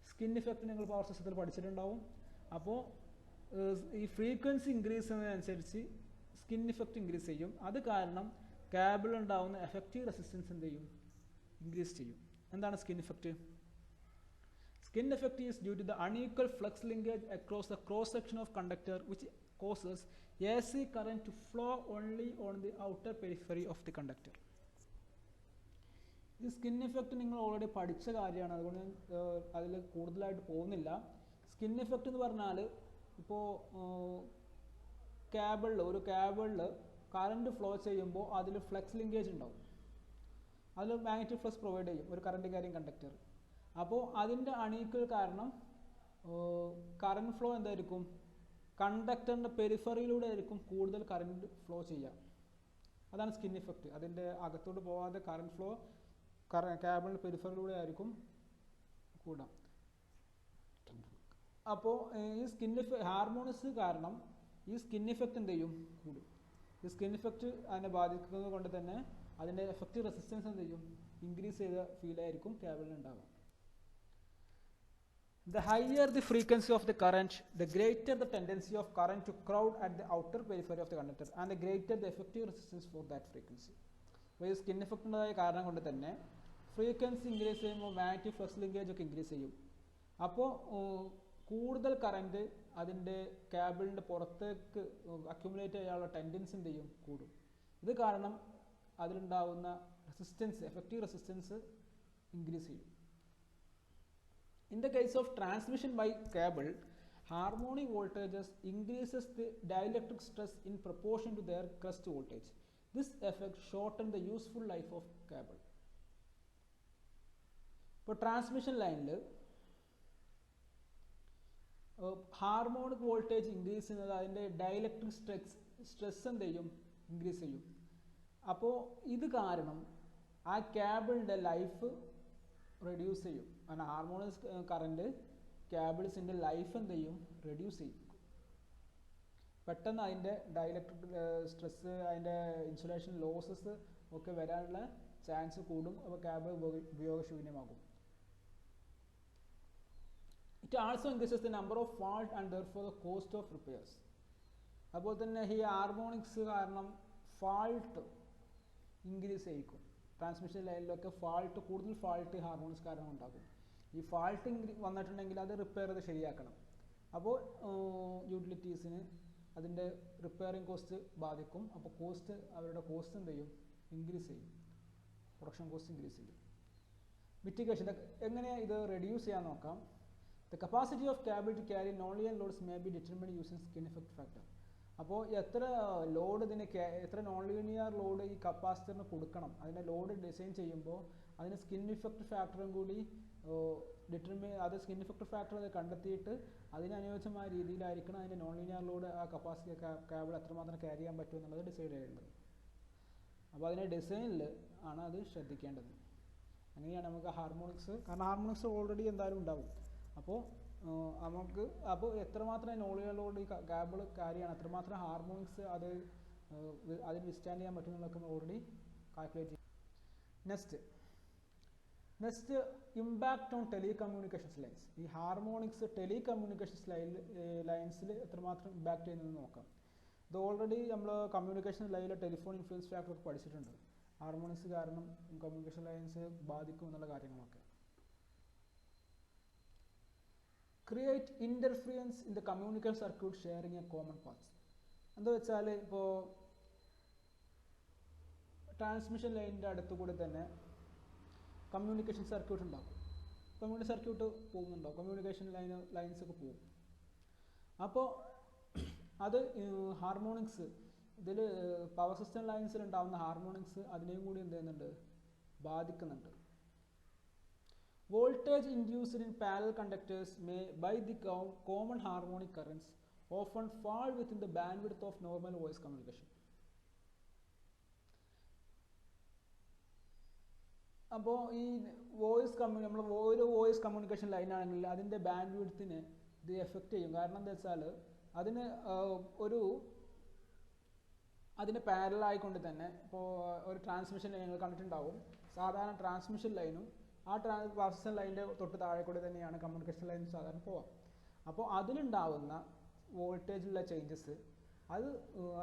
Skin effect നിങ്ങൾ പവർ സിസ്റ്റത്തിൽ പഠിച്ചിട്ടുണ്ടാവും. അപ്പോൾ ഈ ഫ്രീക്വൻസി ഇൻക്രീസ് ചെയ്യുന്നതിനനുസരിച്ച് സ്കിൻ ഇഫക്റ്റ് ഇൻക്രീസ് ചെയ്യും. അത് കാരണം കേബിൾ ഉണ്ടാവുന്ന എഫക്റ്റീവ് റെസിസ്റ്റൻസ് എന്ത് ചെയ്യും? ഇൻക്രീസ് ചെയ്യും. എന്താണ് skin effect? Skin effect is due to the unequal flux linkage across the cross section of conductor which causes AC current to flow only on the outer periphery of the conductor. ഈ skin effect നിങ്ങൾ already പഠിച്ച കാര്യമാണ്, അതുകൊണ്ട് അതിൽ കൂടുതലായിട്ട് പോകുന്നില്ല. Skin effect എന്ന് പറഞ്ഞാൽ ഇപ്പോൾ ഒരു കേബിളിൽ കറണ്ട് ഫ്ലോ ചെയ്യുമ്പോൾ അതിൽ ഫ്ലക്സ് ലിങ്കേജ് ഉണ്ടാവും. അതിൽ മാഗ്നറ്റിക് ഫ്ലക്സ് പ്രൊവൈഡ് ചെയ്യും ഒരു കറണ്ട് ക്യാരിങ് കണ്ടക്ടർ. അപ്പോൾ അതിൻ്റെ അണീക്വൽ കാരണം കറണ്ട് ഫ്ലോ എന്തായിരിക്കും? കണ്ടക്ടറിൻ്റെ പെരിഫറിയിലൂടെ ആയിരിക്കും കൂടുതൽ കറണ്ട് ഫ്ലോ ചെയ്യുക. അതാണ് സ്കിൻ ഇഫക്റ്റ്. അതിൻ്റെ അകത്തോട്ട് പോകാതെ കറണ്ട് ഫ്ലോ കേബിളിൻ്റെ പെരിഫറിയിലൂടെ ആയിരിക്കും കൂടാ. അപ്പോൾ ഈ ഹാർമോണിക്സ് കാരണം ഈ സ്കിൻ ഇഫക്റ്റ് എന്ത് ചെയ്യും? കൂടും. ഈ സ്കിൻ ഇഫക്റ്റ് അതിനെ ബാധിക്കുന്നത് കൊണ്ട് തന്നെ അതിൻ്റെ എഫക്റ്റീവ് റെസിസ്റ്റൻസ് എന്ത് ചെയ്യും? ഇൻക്രീസ് ചെയ്ത ഫീലായിരിക്കും കേബിളിന് ഉണ്ടാവുക. The higher the frequency of the current, the greater the tendency of current to crowd at the outer periphery of the conductor and the greater the effective resistance for that frequency. അപ്പോൾ ഈ skin effect ഉണ്ടായ കാരണം കൊണ്ട് തന്നെ frequency increase ചെയ്യുമ്പോൾ magnetic flux linkage ഒക്കെ increase ചെയ്യും. അപ്പോൾ കൂടുതൽ കറൻറ്റ് അതിൻ്റെ കേബിളിൻ്റെ പുറത്തേക്ക് അക്യുമുലേറ്റ് ചെയ്യാനുള്ള ടെൻഡൻസി എന്ത് ചെയ്യും? കൂടും. ഇത് കാരണം അതിലുണ്ടാകുന്ന റെസിസ്റ്റൻസ്, എഫക്റ്റീവ് റെസിസ്റ്റൻസ് ഇൻക്രീസ് ചെയ്യും. In the case of transmission by cable, harmonic voltages increases the dielectric stress in proportion to their crest voltage. This effect shortens the useful life of cable. For transmission line, harmonic voltage increase ചെയ്യുന്നത് അതിൻ്റെ dielectric stress എന്ത് ചെയ്യും? Increase ചെയ്യും. അപ്പോൾ ഇത് കാരണം ആ കേബിളിൻ്റെ life reduce ചെയ്യും. അങ്ങനെ ഹാർമോണിക്സ് കറൻറ്റ് കേബിൾസിൻ്റെ ലൈഫ് എന്ത് ചെയ്യും? റെഡ്യൂസ് ചെയ്യും. പെട്ടെന്ന് അതിൻ്റെ ഡയലക്ട്രിക് സ്ട്രെസ്, അതിൻ്റെ ഇൻസുലേഷൻ ലോസസ് ഒക്കെ വരാനുള്ള ചാൻസ് കൂടും. അപ്പോൾ കേബിൾ ഉപയോഗശൂന്യമാകും. It also increases the number of fault and therefore the cost of repairs. അതുപോലെ തന്നെ ഈ ഹാർമോണിക്സ് കാരണം ഫാൾട്ട് ഇൻക്രീസ് ചെയ്യിക്കും. ട്രാൻസ്മിഷൻ ലൈനിലൊക്കെ കൂടുതൽ ഫാൾട്ട് ഹാർമോണിക്സ് കാരണം ഉണ്ടാകും. ഈ ഫാൾട്ട് വന്നിട്ടുണ്ടെങ്കിൽ അത് റിപ്പയർ ചെയ്ത് ശരിയാക്കണം. അപ്പോൾ യൂട്ടിലിറ്റീസിന് അതിൻ്റെ റിപ്പയറിങ് കോസ്റ്റ് ബാധിക്കും. അപ്പോൾ അവരുടെ കോസ്റ്റ് എന്ത് ചെയ്യും? ഇൻക്രീസ് ചെയ്യും. പ്രൊഡക്ഷൻ കോസ്റ്റ് ഇൻക്രീസ് ചെയ്യും. മിറ്റിഗേഷൻ എങ്ങനെ ഇത് റെഡ്യൂസ് ചെയ്യാൻ നോക്കാം. The capacity of cable to carry non linear loads may be determined using skin effect factor. അപ്പോൾ എത്ര ലോഡ് എത്ര നോൺ ലീനിയർ ലോഡ് ഈ കപ്പാസിറ്ററിന് കൊടുക്കണം, അതിൻ്റെ ലോഡ് ഡിസൈൻ ചെയ്യുമ്പോൾ അതിന് സ്കിൻ ഇഫക്റ്റ് ഫാക്ടറും കൂടി അത് സ്കിൻ ഇഫക്റ്റ് ഫാക്ടർ അത് കണ്ടെത്തിയിട്ട് അതിനനുയോജ്യമായ രീതിയിലായിരിക്കണം അതിൻ്റെ നോൺ ലീനിയർ ലോഡ് ആ കപ്പാസിറ്റി കേബിൾ എത്രമാത്രം ക്യാരി ചെയ്യാൻ പറ്റും എന്നുള്ളത് ഡിസൈഡ് ചെയ്യേണ്ടത്. അപ്പോൾ അതിൻ്റെ ഡിസൈനിൽ ആണ് അത് ശ്രദ്ധിക്കേണ്ടത്. അങ്ങനെയാണ് നമുക്ക് ഹാർമോണിക്സ്, കാരണം ഹാർമോണിക്സ് ഓൾറെഡി എന്തായാലും ഉണ്ടാവും. അപ്പോൾ എത്രമാത്രം നോളിയർ ലോഡ് ഈ കേബിൾ ക്യാരി ചെയ്യണം, എത്രമാത്രം ഹാർമോണിക്സ് അതിന് വിസ്റ്റാൻഡ് ചെയ്യാൻ പറ്റും എന്നുള്ളതൊക്കെ ഓൾറെഡി കാൽക്കുലേറ്റ് ചെയ്യും. Next impact on telecommunications lines. ഈ ഹാർമോണിക്സ് ടെലികമ്മ്യൂണിക്കേഷൻസ് ലൈൻസിൽ എത്രമാത്രം ഇമ്പാക്റ്റ് ചെയ്യുന്നതെന്ന് നോക്കാം. ഇത് ഓൾറെഡി നമ്മൾ കമ്മ്യൂണിക്കേഷൻ ലൈനിലെ ടെലിഫോൺ ഇൻഫ്ലുവൻസ് ഫാക്ടർ ഒക്കെ പഠിച്ചിട്ടുണ്ട്. ഹാർമോണിക്സ് കാരണം കമ്മ്യൂണിക്കേഷൻ ലൈൻസ് ബാധിക്കും എന്നുള്ള കാര്യങ്ങളൊക്കെ. Create interference in the communication circuit sharing a common paths. എന്താ വെച്ചാൽ ഇപ്പോൾ ട്രാൻസ്മിഷൻ ലൈനിൻ്റെ അടുത്ത് കൂടെ തന്നെ കമ്മ്യൂണിക്കേഷൻ സർക്യൂട്ട് ഉണ്ടാകും. കമ്മ്യൂണിക്കേഷൻ സർക്യൂട്ട് പോകുന്നുണ്ടാവും, കമ്മ്യൂണിക്കേഷൻ ലൈൻസ് ഒക്കെ പോകും. അപ്പോൾ അത് ഹാർമോണിക്സ് ഇതിൽ പവർ സിസ്റ്റം ലൈൻസിൽ ഉണ്ടാകുന്ന ഹാർമോണിക്സ് അതിനെയും കൂടി എന്ത് ചെയ്യുന്നുണ്ട്, ബാധിക്കുന്നുണ്ട്. Voltage induced in parallel conductors may by the common harmonic currents often fall within the bandwidth of normal voice communication. അപ്പോൾ ഈ നമ്മൾ ഒരു വോയിസ് കമ്മ്യൂണിക്കേഷൻ ലൈൻ ആണെങ്കിൽ അതിൻ്റെ ബാൻഡ് വിഡ്ത്തിനെ ഇത് എഫക്റ്റ് ചെയ്യും. കാരണം എന്താ വെച്ചാൽ അതിന് അതിന് പാരലൽ ആയിക്കൊണ്ട് തന്നെ ഇപ്പോൾ ഒരു ട്രാൻസ്മിഷൻ ലൈൻ നിങ്ങൾ കണ്ടിട്ടുണ്ടാവും. സാധാരണ ട്രാൻസ്മിഷൻ ലൈനും ആ ട്രാൻസ്മിഷൻ ലൈനിൻ്റെ തൊട്ട് താഴെ കൂടി തന്നെയാണ് കമ്മ്യൂണിക്കേഷൻ ലൈൻ സാധാരണ പോവാം. അപ്പോൾ അതിലുണ്ടാവുന്ന വോൾട്ടേജിലുള്ള ചേഞ്ചസ് അത്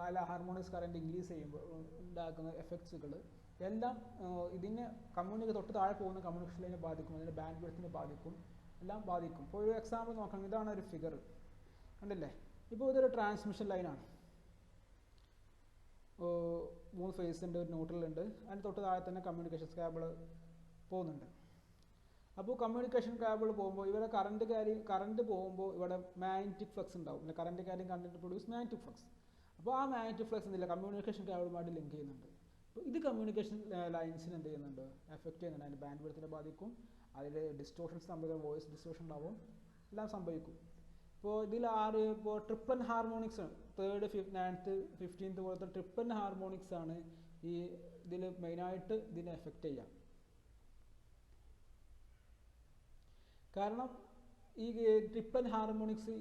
അല്ല ഹാർമോണിക്സ് കറണ്ട് ഇൻക്രീസ് ചെയ്യുമ്പോൾ ഉണ്ടാക്കുന്ന എഫക്ട്സുകൾ എല്ലാം ഇതിനെ തൊട്ട് താഴെ പോകുന്ന കമ്മ്യൂണിക്കേഷൻ ലൈനെ ബാധിക്കും, അതിൻ്റെ ബാൻഡ് വിഡ്ത്തിനെ ബാധിക്കും, എല്ലാം ബാധിക്കും. ഇപ്പോൾ ഒരു എക്സാമ്പിൾ നോക്കാം. ഇതാണ് ഒരു ഫിഗർ കണ്ടില്ലേ. ഇപ്പോൾ ഇതൊരു ട്രാൻസ്മിഷൻ ലൈനാണ്. 3 ഫേസ് ഉണ്ട്, ഒരു ന്യൂട്രൽ ഉണ്ട്, അതിന് തൊട്ട് താഴെ തന്നെ കമ്മ്യൂണിക്കേഷൻ കേബിൾ പോകുന്നുണ്ട്. അപ്പോൾ കമ്മ്യൂണിക്കേഷൻ കേബിൾ പോകുമ്പോൾ ഇവിടെ കറണ്ട് പോകുമ്പോൾ ഇവിടെ മാഗ്നറ്റിക് ഫ്ലക്സ് ഉണ്ടാവും. Current carrying content produce magnetic flux. അപ്പോൾ ആ മാഗ്നറ്റിക് ഫ്ലക്സ് എന്തില്ല കമ്മ്യൂണിക്കേഷൻ കേബിളുമായിട്ട് ലിങ്ക് ചെയ്യുന്നുണ്ട്. അപ്പോൾ ഇത് കമ്മ്യൂണിക്കേഷൻ ലൈൻസിന് എന്ത് ചെയ്യുന്നുണ്ട്, എഫക്റ്റ് ചെയ്യുന്നുണ്ട്. അതിൻ്റെ ബാൻഡ് വിഡ്ത്തിനെ ബാധിക്കും, അതിൽ ഡിസ്റ്റോർഷൻസ് സംഭവിക്കും, വോയിസ് ഡിസ്റ്റോർഷൻ ഉണ്ടാവും, എല്ലാം സംഭവിക്കും. ഇപ്പോൾ ഇതിൽ ഇപ്പോൾ triple harmonics 3rd, 9th, 15th പോലത്തെ ട്രിപ്പിൾ ഹാർമോണിക്സ് ആണ് ഈ ഇതിൽ മെയിനായിട്ട് ഇതിനെ എഫക്റ്റ് ചെയ്യാം. കാരണം ഈ ട്രിപ്പിൾ ഹാർമോണിക്സ്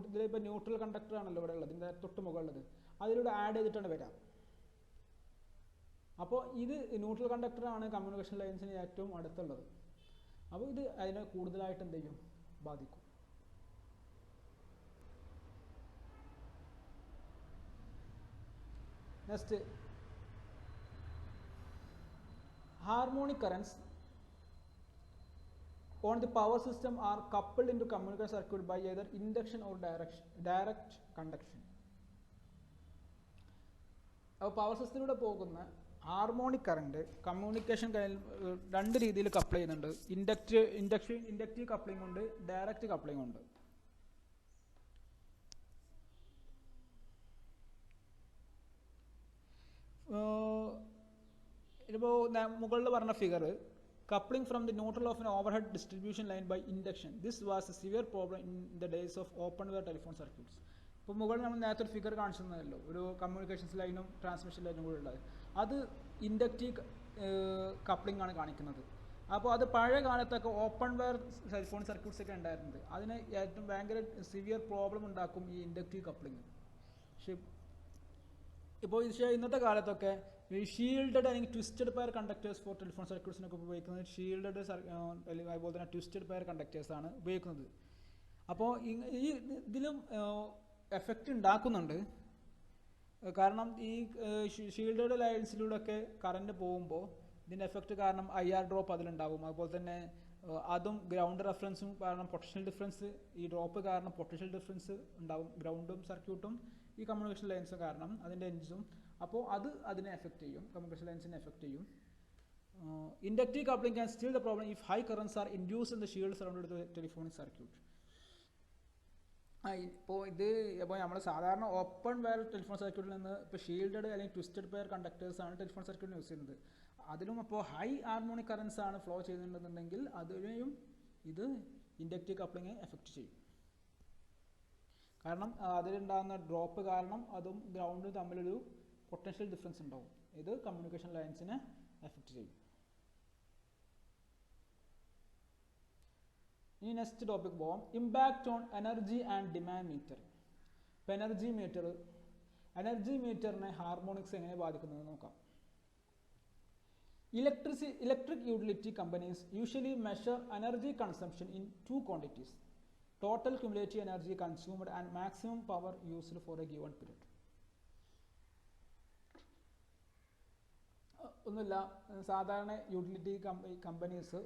ഇതിലിപ്പോൾ ന്യൂട്രൽ കണ്ടക്ടർ ആണല്ലോ ഇവിടെ ഉള്ളത്, ഇതിൻ്റെ തൊട്ട് മുകളിലത്, അതിലൂടെ ആഡ് ചെയ്തിട്ടാണ് വരാം. അപ്പോൾ ഇത് ന്യൂട്രൽ കണ്ടക്ടറാണ് കമ്മ്യൂണിക്കേഷൻ ലൈൻസിന് ഏറ്റവും അടുത്തുള്ളത്. അപ്പോൾ ഇത് അതിനെ കൂടുതലായിട്ട് എന്ത് ചെയ്യും, ബാധിക്കും. Next, harmonic currents on the power system are coupled into communication circuit by either induction or direct conduction. അപ്പോൾ പവർ സിസ്റ്റത്തിലൂടെ പോകുന്ന ഹാർമോണിക് കറണ്ട് കമ്മ്യൂണിക്കേഷൻ രണ്ട് രീതിയിൽ കപ്പിൾ ചെയ്യുന്നുണ്ട്. ഇൻഡക്റ്റീവ് കപ്ലിംഗ് ഉണ്ട്, ഡയറക്റ്റ് കപ്ലിംഗ് ഉണ്ട്. ഇതിപ്പോൾ മുകളിൽ പറഞ്ഞ figure coupling from the neutral of an overhead distribution line by induction. This was a severe problem in the days of open wire telephone circuits. ഇപ്പോൾ മുകളിൽ നമ്മൾ നേരത്തെ ഒരു ഫിഗർ കാണിച്ചിരുന്നല്ലോ, ഒരു കമ്മ്യൂണിക്കേഷൻസ് ലൈനും ട്രാൻസ്മിഷൻ ലൈനും കൂടെ ഉള്ളത്. അത് ഇൻഡക്റ്റീവ് കപ്ലിംഗ് ആണ് കാണിക്കുന്നത്. അപ്പോൾ അത് പഴയ കാലത്തൊക്കെ ഓപ്പൺ വയർ ടെലിഫോൺ സർക്യൂട്ട്സ് ഒക്കെ ഉണ്ടായിരുന്നത്. അതിന് ഏറ്റവും ഭയങ്കര സിവിയർ പ്രോബ്ലം ഉണ്ടാക്കും ഈ ഇൻഡക്റ്റീവ് കപ്ലിംഗ്. പക്ഷേ ഇപ്പോൾ ഇന്നത്തെ കാലത്തൊക്കെ ഈ ഷീൽഡഡ് അല്ലെങ്കിൽ twisted pair conductors for telephone സർക്യൂട്ട്സിനൊക്കെ ഉപയോഗിക്കുന്നത് ഷീൽഡഡ് അതുപോലെ തന്നെ ട്വിസ്റ്റഡ് പെയർ കണ്ടക്ടേഴ്സാണ് ഉപയോഗിക്കുന്നത്. അപ്പോൾ ഈ ഇതിലും എഫക്റ്റ് ഉണ്ടാക്കുന്നുണ്ട്. കാരണം ഈ ഷീൽഡഡ് ലൈൻസിലൂടെയൊക്കെ കറണ്ട് പോകുമ്പോൾ ഇതിൻ്റെ എഫക്റ്റ് കാരണം IR ഡ്രോപ്പ് അതിലുണ്ടാകും. അതുപോലെ തന്നെ അതും ഗ്രൗണ്ട് റെഫറൻസും കാരണം പൊട്ടൻഷ്യൽ ഡിഫറൻസ്, ഈ ഡ്രോപ്പ് കാരണം പൊട്ടൻഷ്യൽ ഡിഫറൻസ് ഉണ്ടാകും ഗ്രൗണ്ടും സർക്യൂട്ടും ഈ കമ്മ്യൂണിക്കേഷൻ ലൈൻസും കാരണം അതിൻ്റെ എൻഡ്സും. അപ്പോൾ അതിനെ എഫക്റ്റ് ചെയ്യും, കമ്മ്യൂണിക്കേഷൻ ലൈൻസിനെ എഫക്റ്റ് ചെയ്യും. Inductive coupling can still the problem if high currents are induced in the shield surrounded the telephonic circuit. ഇപ്പോൾ നമ്മൾ സാധാരണ ഓപ്പൺ വയർ ടെലിഫോൺ സർക്യൂട്ടിൽ നിന്ന് ഇപ്പോൾ ഷീൽഡഡ് അല്ലെങ്കിൽ ട്വിസ്റ്റഡ് പെയർ കണ്ടക്ടേഴ്സാണ് ടെലിഫോൺ സർക്യൂട്ടിന് യൂസ് ചെയ്യുന്നത്. അതിലും അപ്പോൾ ഹൈ ഹാർമോണിക് കറൻസ് ആണ് ഫ്ലോ ചെയ്യുന്നുണ്ടെന്നുണ്ടെങ്കിൽ അതിനെയും ഇത് ഇൻഡക്റ്റീവ് കപ്ലിംഗ് എഫക്റ്റ് ചെയ്യും. കാരണം അതിലുണ്ടാകുന്ന ഡ്രോപ്പ് കാരണം അതും ഗ്രൗണ്ടും തമ്മിലൊരു പൊട്ടൻഷ്യൽ ഡിഫറൻസ് ഉണ്ടാവും. ഇത് കമ്മ്യൂണിക്കേഷൻ ലൈൻസിനെ എഫക്റ്റ് ചെയ്യും. ഇനി നെക്സ്റ്റ് ടോപ്പിക് പോവാം. Impact on energy and demand meter. ഇപ്പം എനർജി മീറ്ററിനെ ഹാർമോണിക്സ് എങ്ങനെ ബാധിക്കുന്നത് നോക്കാം. Electric utility companies usually measure energy consumption in two quantities: total cumulative energy consumed and maximum power used for a given period. ഒന്നുമില്ല, സാധാരണ utility companies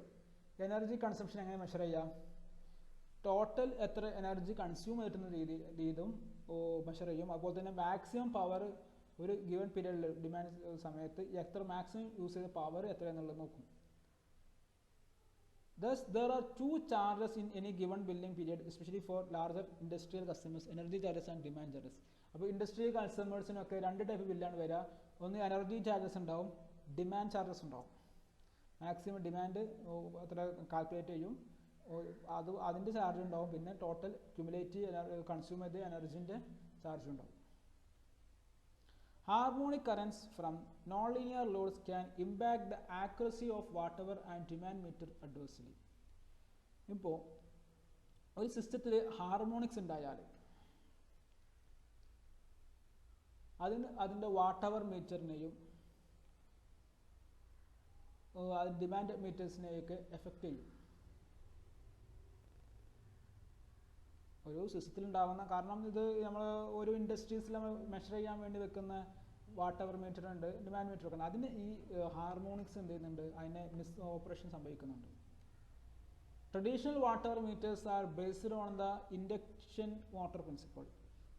energy consumption എങ്ങനെ measure ചെയ്യാം? Total എത്ര എനർജി കൺസ്യൂം ചെയ്യുന്ന രീതിയും മെഷർ ചെയ്യും. അതുപോലെ തന്നെ മാക്സിമം പവർ ഒരു ഗിവൺ പീരിയഡിൽ ഡിമാൻഡ് സമയത്ത് എത്ര മാക്സിമം യൂസ് ചെയ്ത പവർ എത്ര എന്നുള്ളത് നോക്കും. Thus, there are two charges in any given billing period, especially for larger industrial customers: energy charges and demand charges. അപ്പോൾ ഇൻഡസ്ട്രിയൽ കൺസ്യൂമേഴ്സിനൊക്കെ 2 ടൈപ്പ് ബില്ലാണ് വരിക. ഒന്ന് എനർജി ചാർജസ് ഉണ്ടാവും, ഡിമാൻഡ് ചാർജസ് ഉണ്ടാവും. മാക്സിമം ഡിമാൻഡ് അത്ര കാൽക്കുലേറ്റ് ചെയ്യും, അതിൻ്റെ ചാർജ് ഉണ്ടാവും. പിന്നെ ടോട്ടൽ ക്യുമുലേറ്റീവ് കൺസ്യൂം ചെയ്ത എനർജിൻ്റെ ചാർജ് ഉണ്ടാവും. Harmonic currents from nonlinear loads can impact the accuracy of whatever and demand meter adversely. ഇപ്പോൾ ഒരു സിസ്റ്റത്തിൽ ഹാർമോണിക്സ് ഉണ്ടായാൽ അതിൻ്റെ വാട്ട് അവർ മീറ്ററിനെയും ഡിമാൻഡ് മീറ്റേഴ്സിനെയൊക്കെ എഫക്റ്റ് ചെയ്യും. ഒരു സിസ്റ്റത്തിൽ ഉണ്ടാകുന്ന, കാരണം ഇത് നമ്മൾ ഒരു ഇൻഡസ്ട്രീസിൽ നമ്മൾ മെഷർ ചെയ്യാൻ വേണ്ടി വെക്കുന്ന വാട്ട് അവർ മീറ്റർ ഉണ്ട്, ഡിമാൻഡ് മീറ്റർ വെക്കുന്നത്, അതിന് ഈ ഹാർമോണിക്സ് എന്ത് ചെയ്യുന്നുണ്ട്, അതിനെ മിസ് ഓപ്പറേഷൻ സംഭവിക്കുന്നുണ്ട്. Traditional watt hour meters are based on the induction motor principle.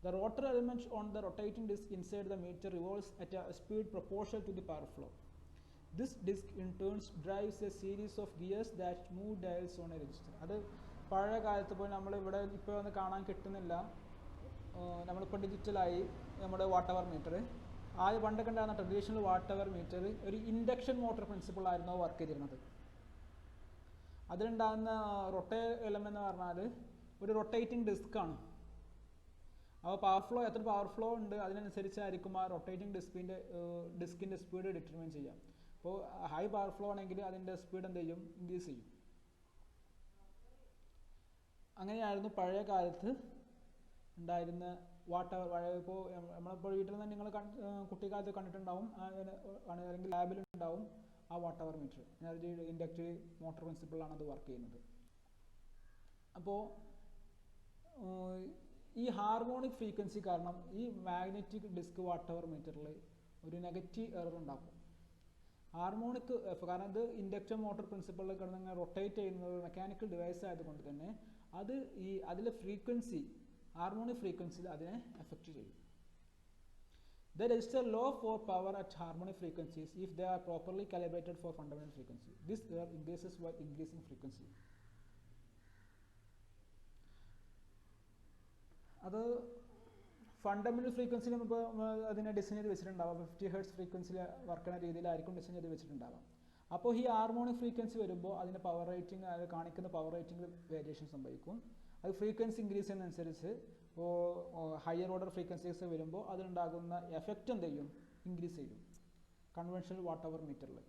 The rotor element on the rotating disc inside the meter revolves at a speed proportional to the power flow. This disc in turn drives a series of gears that move dials on a register. അത് പഴയ കാലത്ത് പോയി നമ്മളിവിടെ ഇപ്പോൾ ഒന്നും കാണാൻ കിട്ടുന്നില്ല. നമ്മളിപ്പോൾ ഡിജിറ്റലായി നമ്മുടെ വാട്ട് അവർ മീറ്റർ. ആദ്യം പണ്ടൊക്കെ ഉണ്ടായിരുന്ന ട്രഡീഷണൽ വാട്ട് അവർ മീറ്റർ ഒരു ഇൻഡക്ഷൻ മോട്ടർ പ്രിൻസിപ്പിൾ ആയിരുന്നു വർക്ക് ചെയ്തിരുന്നത്. അതിലുണ്ടാകുന്ന റൊട്ടേ എലമെന്റ് എന്ന് പറഞ്ഞാൽ ഒരു റൊട്ടേറ്റിംഗ് ഡിസ്ക്കാണ്. അപ്പോൾ പവർ ഫ്ലോ, എത്ര പവർ ഫ്ലോ ഉണ്ട് അതിനനുസരിച്ചായിരിക്കും ആ റൊട്ടേറ്റിംഗ് ഡിസ്കിൻ്റെ സ്പീഡ് ഡിറ്റർമൈൻ ചെയ്യാം. അപ്പോൾ ഹൈ പവർ ഫ്ലോ ആണെങ്കിൽ അതിൻ്റെ സ്പീഡ് എന്ത് ചെയ്യും, ഇൻക്രീസ് ചെയ്യും. അങ്ങനെയായിരുന്നു പഴയ കാലത്ത് ഉണ്ടായിരുന്ന വാട്ട് അവർ. ഇപ്പോൾ നമ്മളിപ്പോൾ വീട്ടിൽ നിന്ന് നിങ്ങൾ കുട്ടിക്കാലത്ത് കണ്ടിട്ടുണ്ടാവും, അല്ലെങ്കിൽ ലാബിലുണ്ടാവും ആ watt hour meter. Energy inductive motor പ്രിൻസിപ്പിളാണ് അത് വർക്ക് ചെയ്യുന്നത്. അപ്പോൾ ഈ ഹാർമോണിക് ഫ്രീക്വൻസി കാരണം ഈ മാഗ്നറ്റിക് ഡിസ്ക് വാട്ട് അവർ മീറ്ററിൽ ഒരു നെഗറ്റീവ് എറർ ഉണ്ടാക്കും. ഹാർമോണിക്, കാരണം ഇത് ഇൻഡക്ഷൻ മോട്ടോർ പ്രിൻസിപ്പിളിൽ കിടന്ന് റൊട്ടേറ്റ് ചെയ്യുന്ന ഒരു മെക്കാനിക്കൽ ഡിവൈസ് ആയതുകൊണ്ട് തന്നെ അത് അതിലെ ഫ്രീക്വൻസി, ഹാർമോണിക് ഫ്രീക്വൻസിയിൽ അതിനെ എഫക്റ്റ് ചെയ്യും. They register low for power at harmonic frequencies if they are properly calibrated for fundamental frequency. This error increases while increasing frequency. അത് ഫണ്ടമെന്റൽ ഫ്രീക്വൻസിയിൽ ഇപ്പോൾ അതിനെ ഡിസൈൻ ചെയ്ത് വെച്ചിട്ടുണ്ടാവാം. 50 ഹെർട്സ് ഫ്രീക്വൻസിയിൽ വർക്ക് ചെയ്യുന്ന രീതിയിലായിരിക്കും ഡിസൈൻ ചെയ്ത് വെച്ചിട്ടുണ്ടാവാം. അപ്പോൾ ഈ ഹാർമോണിക് ഫ്രീക്വൻസി വരുമ്പോൾ അതിൻ്റെ പവർ റേറ്റിംഗ്, അത് കാണിക്കുന്ന പവർ റേറ്റിംഗ് വേരിയേഷൻ സംഭവിക്കും. അത് ഫ്രീക്വൻസി ഇൻക്രീസ് ചെയ്യുന്നതനുസരിച്ച് ഇപ്പോൾ ഹയർ ഓർഡർ ഫ്രീക്വൻസീസ് വരുമ്പോൾ അതിലുണ്ടാകുന്ന എഫക്റ്റ് എന്ത് ചെയ്യും, ഇൻക്രീസ് ചെയ്യും കൺവെൻഷണൽ വാട്ട് അവർ മീറ്ററിൽ.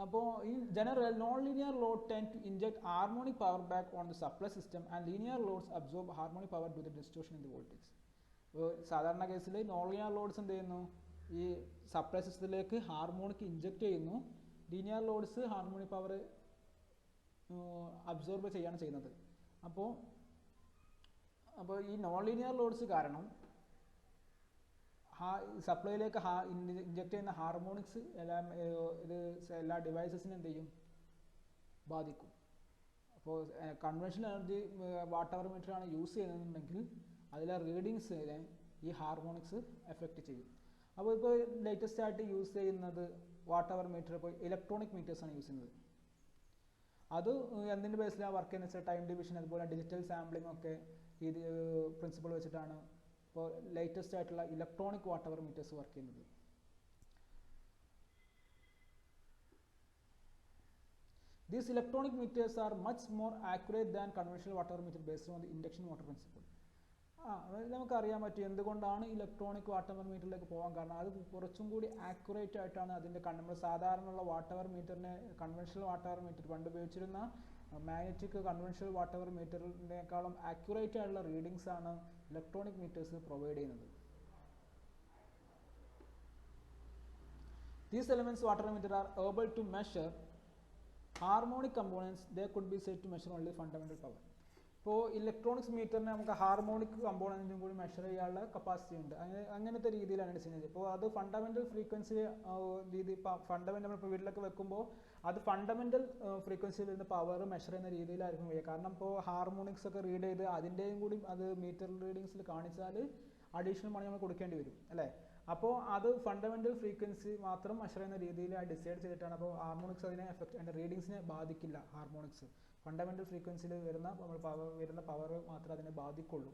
അപ്പോൾ ഈ general non linear load tend to inject harmonic power back on the supply system and linear loads absorb harmonic power to the distortion in the voltage. സാധാരണ കേസിൽ non linear lords എന്ത് ചെയ്യുന്നു, ഈ supply സിസ്റ്റത്തിലേക്ക് harmonic inject ചെയ്യുന്നു. Linear loads harmonic power absorb ചെയ്യാണ് ചെയ്യുന്നത്. അപ്പോൾ ഈ നോൺ ലീനിയർ ലോഡ്സ് കാരണം സപ്ലൈയിലേക്ക് ഇൻജെക്ട് ചെയ്യുന്ന ഹാർമോണിക്സ് എല്ലാ ഡിവൈസസിനും എന്ത് ചെയ്യും, ബാധിക്കും. അപ്പോൾ conventional energy watt hour meter ആണ് യൂസ് ചെയ്യുന്നുണ്ടെങ്കിൽ അതിലെ റീഡിങ്സിനെ ഈ ഹാർമോണിക്സ് എഫക്റ്റ് ചെയ്യും. അപ്പോൾ ഇപ്പോൾ ലേറ്റസ്റ്റ് ആയിട്ട് യൂസ് ചെയ്യുന്നത് വാട്ട് അവർ മീറ്റർ, ഇപ്പോൾ ഇലക്ട്രോണിക് മീറ്റേഴ്സാണ് യൂസ് ചെയ്യുന്നത്. അത് എന്തിൻ്റെ ബേസിലാണ് വർക്ക് ചെയ്യുന്നത് വെച്ചാൽ ടൈം ഡിവിഷൻ, അതുപോലെ ഡിജിറ്റൽ സാമ്പിളിംഗ് ഒക്കെ ഇത് പ്രിൻസിപ്പിൾ വെച്ചിട്ടാണ് ഇപ്പോൾ ലേറ്റസ്റ്റ് ആയിട്ടുള്ള electronic watt hour meters work ചെയ്യുന്നത്. These electronic meters are much more accurate than conventional water meter based on the induction motor principle. നമുക്കറിയാൻ പറ്റും എന്തുകൊണ്ടാണ് ഇലക്ട്രോണിക് വാട്ട് അവർ മീറ്ററിലേക്ക് പോകാൻ കാരണം. അത് കുറച്ചും കൂടി ആക്യുറേറ്റ് ആയിട്ടാണ് അതിൻ്റെ നമ്മൾ സാധാരണയുള്ള വാട്ട് അവർ മീറ്ററിനെ, കൺവെൻഷണൽ വാട്ട് അവർ മീറ്റർ പണ്ട് ഉപയോഗിച്ചിരുന്ന മാഗ്നറ്റിക് കൺവെൻഷണൽ വാട്ട് അവർ മീറ്ററിനേക്കാളും ആക്യുറേറ്റ് ആയിട്ടുള്ള റീഡിങ്സ് ആണ് ഇലക്ട്രോണിക് മീറ്റേഴ്സ് പ്രൊവൈഡ് ചെയ്യുന്നത്. These elements water meter are able to measure harmonic components. They could be said to measure only fundamental power. ഇപ്പോൾ electronics മീറ്ററിനെ നമുക്ക് harmonic കമ്പോണൻറ്റും കൂടി measure ചെയ്യാനുള്ള capacity ഉണ്ട്. അങ്ങനത്തെ രീതിയിലാണ് ഡിസൈൻ ചെയ്തത്. ഇപ്പോൾ അത് ഫണ്ടമെൻ്റൽ ഫ്രീക്വൻസി രീതി, ഫണ്ടമെൻ്റൽ ഇപ്പോൾ വീട്ടിലൊക്കെ വെക്കുമ്പോൾ അത് ഫണ്ടമെൻ്റൽ ഫ്രീക്വൻസിയിൽ വരുന്ന പവർ മെഷർ ചെയ്യുന്ന രീതിയിലായിരിക്കും വരിക. കാരണം ഇപ്പോൾ ഹാർമോണിക്സ് ഒക്കെ റീഡ് ചെയ്ത് അതിൻ്റെയും കൂടി അത് മീറ്റർ റീഡിങ്സിൽ കാണിച്ചാൽ അഡീഷണൽ മണി നമ്മൾ കൊടുക്കേണ്ടി വരും അല്ലേ. അപ്പോൾ അത് ഫണ്ടമെൻ്റൽ ഫ്രീക്വൻസി മാത്രം മെഷർ ചെയ്യുന്ന രീതിയിൽ ഡിസൈഡ് ചെയ്തിട്ടാണ്. അപ്പോൾ ഹാർമോണിക്സ് അതിനെ എഫക്റ്റ്, അതിൻ്റെ റീഡിങ്സിനെ ബാധിക്കില്ല. ഹാർമോണിക്സ് ഫണ്ടമെൻ്റൽ ഫ്രീക്വൻസിയിൽ വരുന്ന പവർ മാത്രമേ അതിനെ ബാധിക്കുള്ളൂ.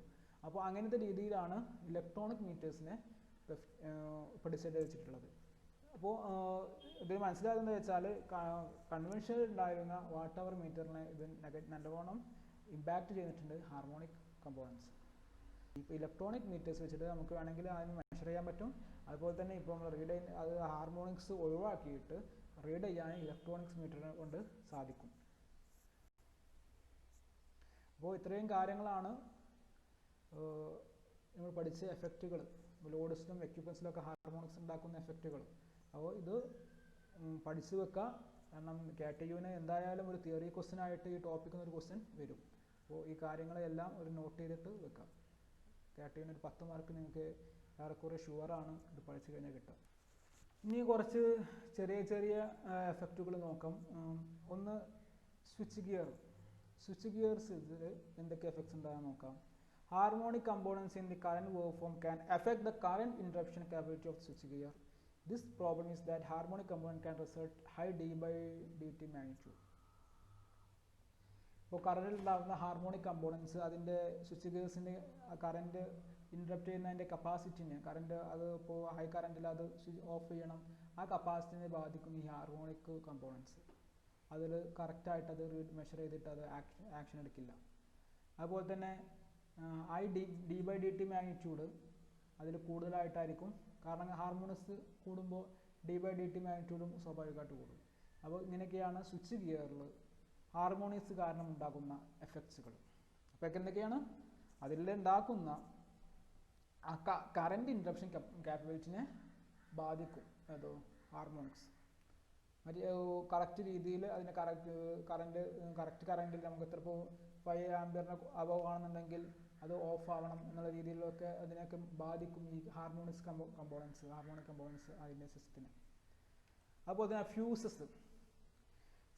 അപ്പോൾ അങ്ങനത്തെ രീതിയിലാണ് ഇലക്ട്രോണിക് മീറ്റേഴ്സിനെ ഇപ്പോൾ ഡിസൈഡ് വെച്ചിട്ടുള്ളത്. അപ്പോൾ ഇത് മനസ്സിലാകുന്നത് വെച്ചാൽ കൺവെൻഷനിൽ ഉണ്ടായിരുന്ന വാട്ട് അവർ മീറ്ററിനെ ഇത് നല്ലവണ്ണം ഇമ്പാക്റ്റ് ചെയ്തിട്ടുണ്ട് ഹാർമോണിക് കമ്പോണൻസ്. ഇപ്പോൾ ഇലക്ട്രോണിക് മീറ്റേഴ്സ് വെച്ചിട്ട് നമുക്ക് വേണമെങ്കിൽ അതിന് മെഷർ ചെയ്യാൻ പറ്റും. അതുപോലെ തന്നെ ഇപ്പോൾ നമ്മൾ റീഡ് അത് ഹാർമോണിക്സ് ഒഴിവാക്കിയിട്ട് റീഡ് ചെയ്യാൻ ഇലക്ട്രോണിക്സ് മീറ്ററിനെ കൊണ്ട് സാധിക്കും. അപ്പോൾ ഇത്രയും കാര്യങ്ങളാണ് നമ്മൾ പഠിച്ച എഫക്റ്റുകൾ, ലോഡ്സിലും എക്യുപ്മെൻസിലും ഒക്കെ ഹാർമോണിക്സ് ഉണ്ടാക്കുന്ന എഫക്റ്റുകൾ. അപ്പോൾ ഇത് പഠിച്ചു വെക്കുക. കാരണം KTUവിന് എന്തായാലും ഒരു തിയറി ക്വസ്റ്റ്യൻ ആയിട്ട് ഈ ടോപ്പിക്കിൽ നിന്ന് ഒരു ക്വസ്റ്റ്യൻ വരും. അപ്പോൾ ഈ കാര്യങ്ങളെല്ലാം ഒരു നോട്ട് ചെയ്തിട്ട് വെക്കാം. KTUവിന് ഒരു 10 മാർക്ക് നിങ്ങൾക്ക് ഏറെക്കുറെ ഷുവറാണ് ഇത് പഠിച്ചു കഴിഞ്ഞാൽ കിട്ടുക. ഇനി കുറച്ച് ചെറിയ ചെറിയ എഫക്റ്റുകൾ നോക്കാം. ഒന്ന് സ്വിച്ച് ഗിയർ. സ്വിച്ച് ഗിയേഴ്സ് ഇതിൽ എന്തൊക്കെ എഫക്ട്സ് ഉണ്ടാകാൻ നോക്കാം. Harmonic components in the current waveform can affect the current interruption capability of switch gear. This problem is that harmonic component can result high d/dt magnitude. ഇപ്പോൾ കറണ്ടിൽ ഉണ്ടാകുന്ന harmonic components അതിൻ്റെ switch ഗിയേഴ്സിന് current interrupt ചെയ്യുന്നതിൻ്റെ കപ്പാസിറ്റിനെ, current അത് ഇപ്പോൾ high കറണ്ടിൽ അത് switch off ചെയ്യണം, ആ കപ്പാസിറ്റിനെ ബാധിക്കും ഈ ഹാർമോണിക് കമ്പോണൻസ്. അതിൽ കറക്റ്റായിട്ട് അത് മെഷർ ചെയ്തിട്ട് അത് ആക്ഷൻ എടുക്കില്ല. അതുപോലെ തന്നെ d/dt മാഗ്നിറ്റ്യൂഡ് അതിൽ കൂടുതലായിട്ടായിരിക്കും. കാരണം ഹാർമോണിക്സ് കൂടുമ്പോൾ d/dt മാഗ്നിറ്റ്യൂഡും സ്വാഭാവികമായിട്ട് കൂടും. അപ്പോൾ ഇങ്ങനെയൊക്കെയാണ് സ്വിച്ച് ഗിയറിൽ ഹാർമോണിക്സ് കാരണം ഉണ്ടാകുന്ന എഫക്ട്സുകൾ. അപ്പോൾ എന്തൊക്കെയാണ് അതിൽ ഉണ്ടാക്കുന്ന കറണ്ട് ഇൻറ്ററപ്ഷൻ കാപ്പബിലിറ്റിനെ ബാധിക്കും. അതോ ഹാർമോണിക്സ് കറക്റ്റ് രീതിയിൽ അതിനെ കറക്റ്റ് കറണ്ടിൽ നമുക്ക് ചിലപ്പോൾ 5 ആംപിയറിന് അബവ് ആണെന്നുണ്ടെങ്കിൽ അത് ഓഫ് ആവണം എന്നുള്ള രീതിയിലൊക്കെ അതിനൊക്കെ ബാധിക്കും ഈ ഹാർമോണിക് കമ്പോണൻസ് അതിൻ്റെ സിസ്റ്റത്തിനെ. അതുപോലെ തന്നെ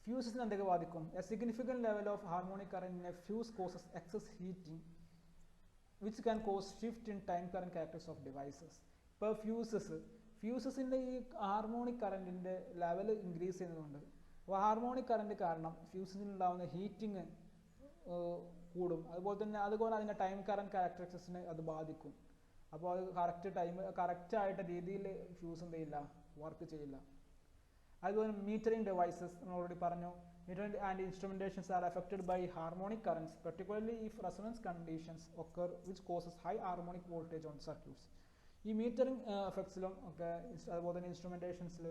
ഫ്യൂസസിന് എന്തൊക്കെ ബാധിക്കും. A significant level of harmonic current in a fuse causes excess heating which can cause shift in time current characters of devices. ഇപ്പോൾ ഫ്യൂസസിൻ്റെ ഈ ഹാർമോണിക് കറണ്ടിൻ്റെ ലെവൽ ഇൻക്രീസ് ചെയ്യുന്നതുകൊണ്ട് അപ്പോൾ ഹാർമോണിക് കറണ്ട് കാരണം ഫ്യൂസസിനുണ്ടാകുന്ന ഹീറ്റിംഗ് കൂടും. അതുപോലെ അതിൻ്റെ ടൈം കറന്റ് ക്യാരക്ടറിസ്റ്റിക്സിനെ അത് ബാധിക്കും. അപ്പോൾ അത് കറക്റ്റായിട്ട് രീതിയിൽ ഫ്യൂസ് എന്ത് ചെയ്യില്ല, വർക്ക് ചെയ്യില്ല. അതുപോലെ മീറ്ററിംഗ് ഡിവൈസസ് നമ്മൾ ഓൾറെഡി പറഞ്ഞു. Metering and instrumentations are affected by harmonic currents particularly if resonance conditions occur which causes high harmonic voltage on circuits. ഈ മീറ്ററിംഗ് എഫക്ട്സിലും ഒക്കെ അതുപോലെ തന്നെ ഇൻസ്ട്രുമെന്റേഷൻസിൽ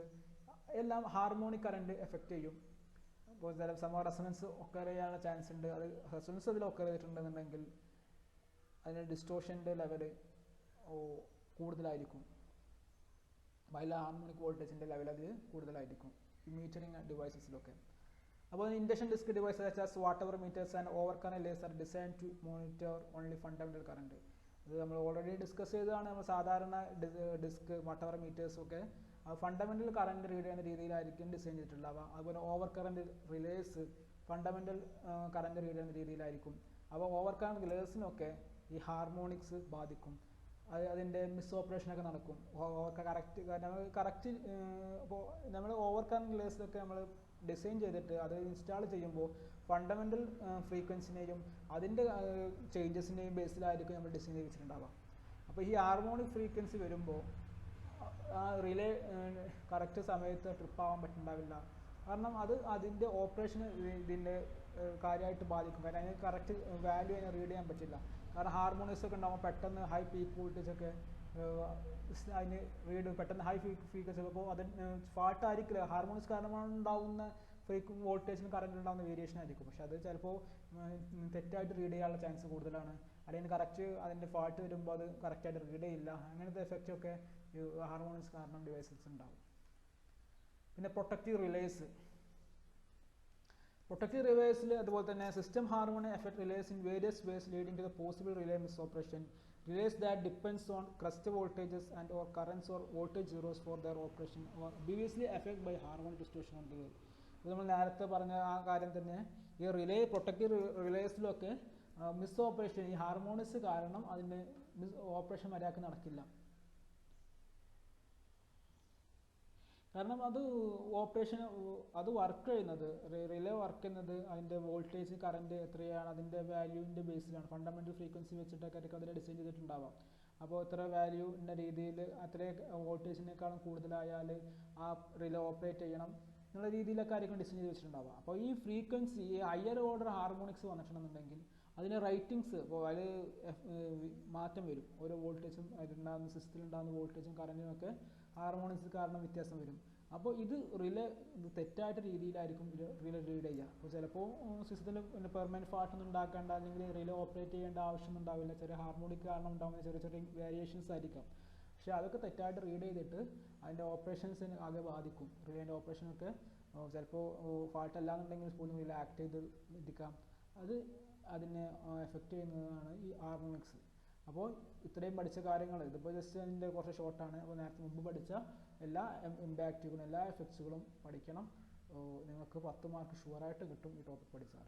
എല്ലാം ഹാർമോണിക് കറന്റ് എഫക്റ്റ് ചെയ്യും. അപ്പോൾ റെസൊണൻസ് ഒക്കർ ചെയ്യാനുള്ള ചാൻസ് ഉണ്ട്. അത് റെസൊണൻസ് അതിൽ ഒക്കർ ചെയ്തിട്ടുണ്ടെന്നുണ്ടെങ്കിൽ അതിന് ഡിസ്റ്റോർഷൻ്റെ ലെവല് കൂടുതലായിരിക്കും. വൈല ഹാർമോണിക് വോൾട്ടേജിൻ്റെ ലെവൽ അതിൽ കൂടുതലായിരിക്കും ഈ മീറ്ററിംഗ് ഡിവൈസസിലൊക്കെ. അപ്പോൾ induction disk devices such as watt-hour meters and overcurrent relays are designed to monitor only fundamental current. അത് നമ്മൾ ഓൾറെഡി ഡിസ്കസ് ചെയ്തതാണ്. നമ്മൾ സാധാരണ ഡിസ്ക് വാട്ട്-അവർ മീറ്റേഴ്സും ഒക്കെ ഫണ്ടമെന്റൽ കറന്റ് റീഡ് ചെയ്യുന്ന രീതിയിലായിരിക്കും ഡിസൈൻ ചെയ്തിട്ടുണ്ടാവുക. അതുപോലെ over current relays fundamental current read ചെയ്യുന്ന രീതിയിലായിരിക്കും. അപ്പോൾ ഓവർ കറന്റ് റിലേസിനൊക്കെ ഈ ഹാർമോണിക്സ് ബാധിക്കും. അതിൻ്റെ മിസ് ഓപ്പറേഷനൊക്കെ നടക്കും. കറക്റ്റ് ഇപ്പോൾ നമ്മൾ ഓവർ കറന്റ് റിലേസിലൊക്കെ നമ്മൾ ഡിസൈൻ ചെയ്തിട്ട് അത് ഇൻസ്റ്റാൾ ചെയ്യുമ്പോൾ ഫണ്ടമെന്റൽ ഫ്രീക്വൻസിനെയും അതിൻ്റെ ചേഞ്ചസിനെയും ബേസിലായിരിക്കും നമ്മൾ ഡിസൈൻ ചെയ്ത് വെച്ചിട്ടുണ്ടാവുക. അപ്പോൾ ഈ ഹാർമോണിക് ഫ്രീക്വൻസി വരുമ്പോൾ ആ റിലേ കറക്റ്റ് സമയത്ത് ട്രിപ്പ് ആവാൻ പറ്റുന്നുണ്ടാവില്ല. കാരണം അത് അതിൻ്റെ ഓപ്പറേഷന് ഇതിൻ്റെ കാര്യമായിട്ട് ബാധിക്കും. കാരണം അതിന് കറക്റ്റ് വാല്യൂ അതിനെ റീഡ് ചെയ്യാൻ പറ്റില്ല. കാരണം ഹാർമോണിക്സ് ഒക്കെ ഉണ്ടാകുമ്പോൾ പെട്ടെന്ന് ഹൈ പീക്ക് വോൾട്ടേജ് ഒക്കെ അതിന് റീഡ് പെട്ടെന്ന് ഹൈ ഫ്രീക്വൻസി. അപ്പോൾ അത് ഫാൾട്ടായിരിക്കില്ല. ഹാർമോണിക്സ് കാരണമാണ് ഉണ്ടാകുന്ന വോൾട്ടേജിന് കറണ്ട് ഉണ്ടാകുന്ന വേരിയേഷൻ ആയിരിക്കും. പക്ഷെ അത് ചിലപ്പോൾ തെറ്റായിട്ട് റീഡ് ചെയ്യാനുള്ള ചാൻസ് കൂടുതലാണ്. അല്ലെങ്കിൽ കറക്റ്റ് അതിൻ്റെ ഫാൾട്ട് വരുമ്പോൾ അത് കറക്റ്റായിട്ട് റീഡ് ചെയ്യില്ല. അങ്ങനത്തെ എഫക്റ്റ് ഒക്കെ ഹാർമോണിക്സ് കാരണം ഡിവൈസസ് ഉണ്ടാവും. പിന്നെ പ്രൊട്ടക്റ്റീവ് റിലേസ് അതുപോലെ തന്നെ system harmonics effect relays in various ways leading to the possible relay misoperation. Relays that depends on crest voltages and or currents or voltage zeros for their operation or obviously affected by harmonic distortion on the wave. ഇത് നമ്മൾ നേരത്തെ പറഞ്ഞ ആ കാര്യം തന്നെ ഈ protective റിലേസിലൊക്കെ miss operation ഈ harmonics കാരണം അതിൻ്റെ ഓപ്പറേഷൻ മര്യാദക്ക് നടക്കില്ല. കാരണം അത് ഓപ്പറേഷൻ അത് വർക്ക് ചെയ്യുന്നത് റിലേ വർക്ക് ചെയ്യുന്നത് അതിൻ്റെ വോൾട്ടേജ് കറണ്ട് എത്രയാണ് അതിൻ്റെ വാല്യൂവിൻ്റെ ബേസിലാണ്, ഫണ്ടമെൻ്റൽ ഫ്രീക്വൻസി വെച്ചിട്ടൊക്കെ ആയിരിക്കും അതിനെ ഡിസൈൻ ചെയ്തിട്ടുണ്ടാവാം. അപ്പോൾ ഇത്ര വാല്യൂ എന്ന രീതിയിൽ അത്ര വോൾട്ടേജിനേക്കാളും കൂടുതലായാൽ ആ റിലേ ഓപ്പറേറ്റ് ചെയ്യണം എന്നുള്ള രീതിയിലൊക്കെ ആയിരിക്കും ഡിസൈൻ ചെയ്ത് വെച്ചിട്ടുണ്ടാവുക. അപ്പോൾ ഈ ഫ്രീക്വൻസി ഹയർ ഓർഡർ ഹാർമോണിക്സ് വന്നിട്ടുണ്ടെന്നുണ്ടെങ്കിൽ അതിന് റൈറ്റിങ്സ് ഇപ്പോൾ അതിൽ മാറ്റം വരും. ഓരോ വോൾട്ടേജും അതിലുണ്ടാകുന്ന സിസ്റ്റത്തിലുണ്ടാകുന്ന വോൾട്ടേജും കറൻറ്റും ഒക്കെ ഹാർമോണിക്സ് കാരണം വ്യത്യാസം വരും. അപ്പോൾ ഇത് റിലേ തെറ്റായിട്ട് രീതിയിലായിരിക്കും റിലേ റീഡ് ചെയ്യുക. അപ്പോൾ ചിലപ്പോൾ സിസ്റ്റത്തിൽ പിന്നെ പെർമനൻറ്റ് ഫാൾട്ടൊന്നും ഉണ്ടാക്കേണ്ട അല്ലെങ്കിൽ റിലേ ഓപ്പറേറ്റ് ചെയ്യേണ്ട ആവശ്യമൊന്നും ഉണ്ടാവില്ല. ചെറിയ ഹാർമോണിക് കാരണം ഉണ്ടാകുന്ന ചെറിയ ചെറിയ വേരിയേഷൻസ് ആയിരിക്കാം. പക്ഷേ അതൊക്കെ തെറ്റായിട്ട് റീഡ് ചെയ്തിട്ട് അതിൻ്റെ ഓപ്പറേഷൻസിന് ആകെ ബാധിക്കും. റിലേൻ്റെ ഓപ്പറേഷനൊക്കെ ചിലപ്പോൾ ഫാൾട്ട് അല്ലാന്നുണ്ടെങ്കിൽ പോലും റിലേ ആക്ട് ചെയ്ത് ഇരിക്കാം. അത് അതിനെ എഫക്റ്റ് ചെയ്യുന്നതാണ് ഈ ഹാർമോണിക്സ്. അപ്പോൾ ഇത്രയും പഠിച്ച കാര്യങ്ങൾ ഇതിപ്പോൾ ജസ്റ്റ് അതിൻ്റെ കുറച്ച് ഷോർട്ടാണ്. അപ്പോൾ നേരത്തെ മുമ്പ് പഠിച്ച എല്ലാ ഇമ്പാക്റ്റുകളും എല്ലാ എഫക്ട്സുകളും പഠിക്കണം. നിങ്ങൾക്ക് 10 മാർക്ക് ഷുവറായിട്ട് കിട്ടും ഈ ടോപ്പിക് പഠിച്ചാൽ.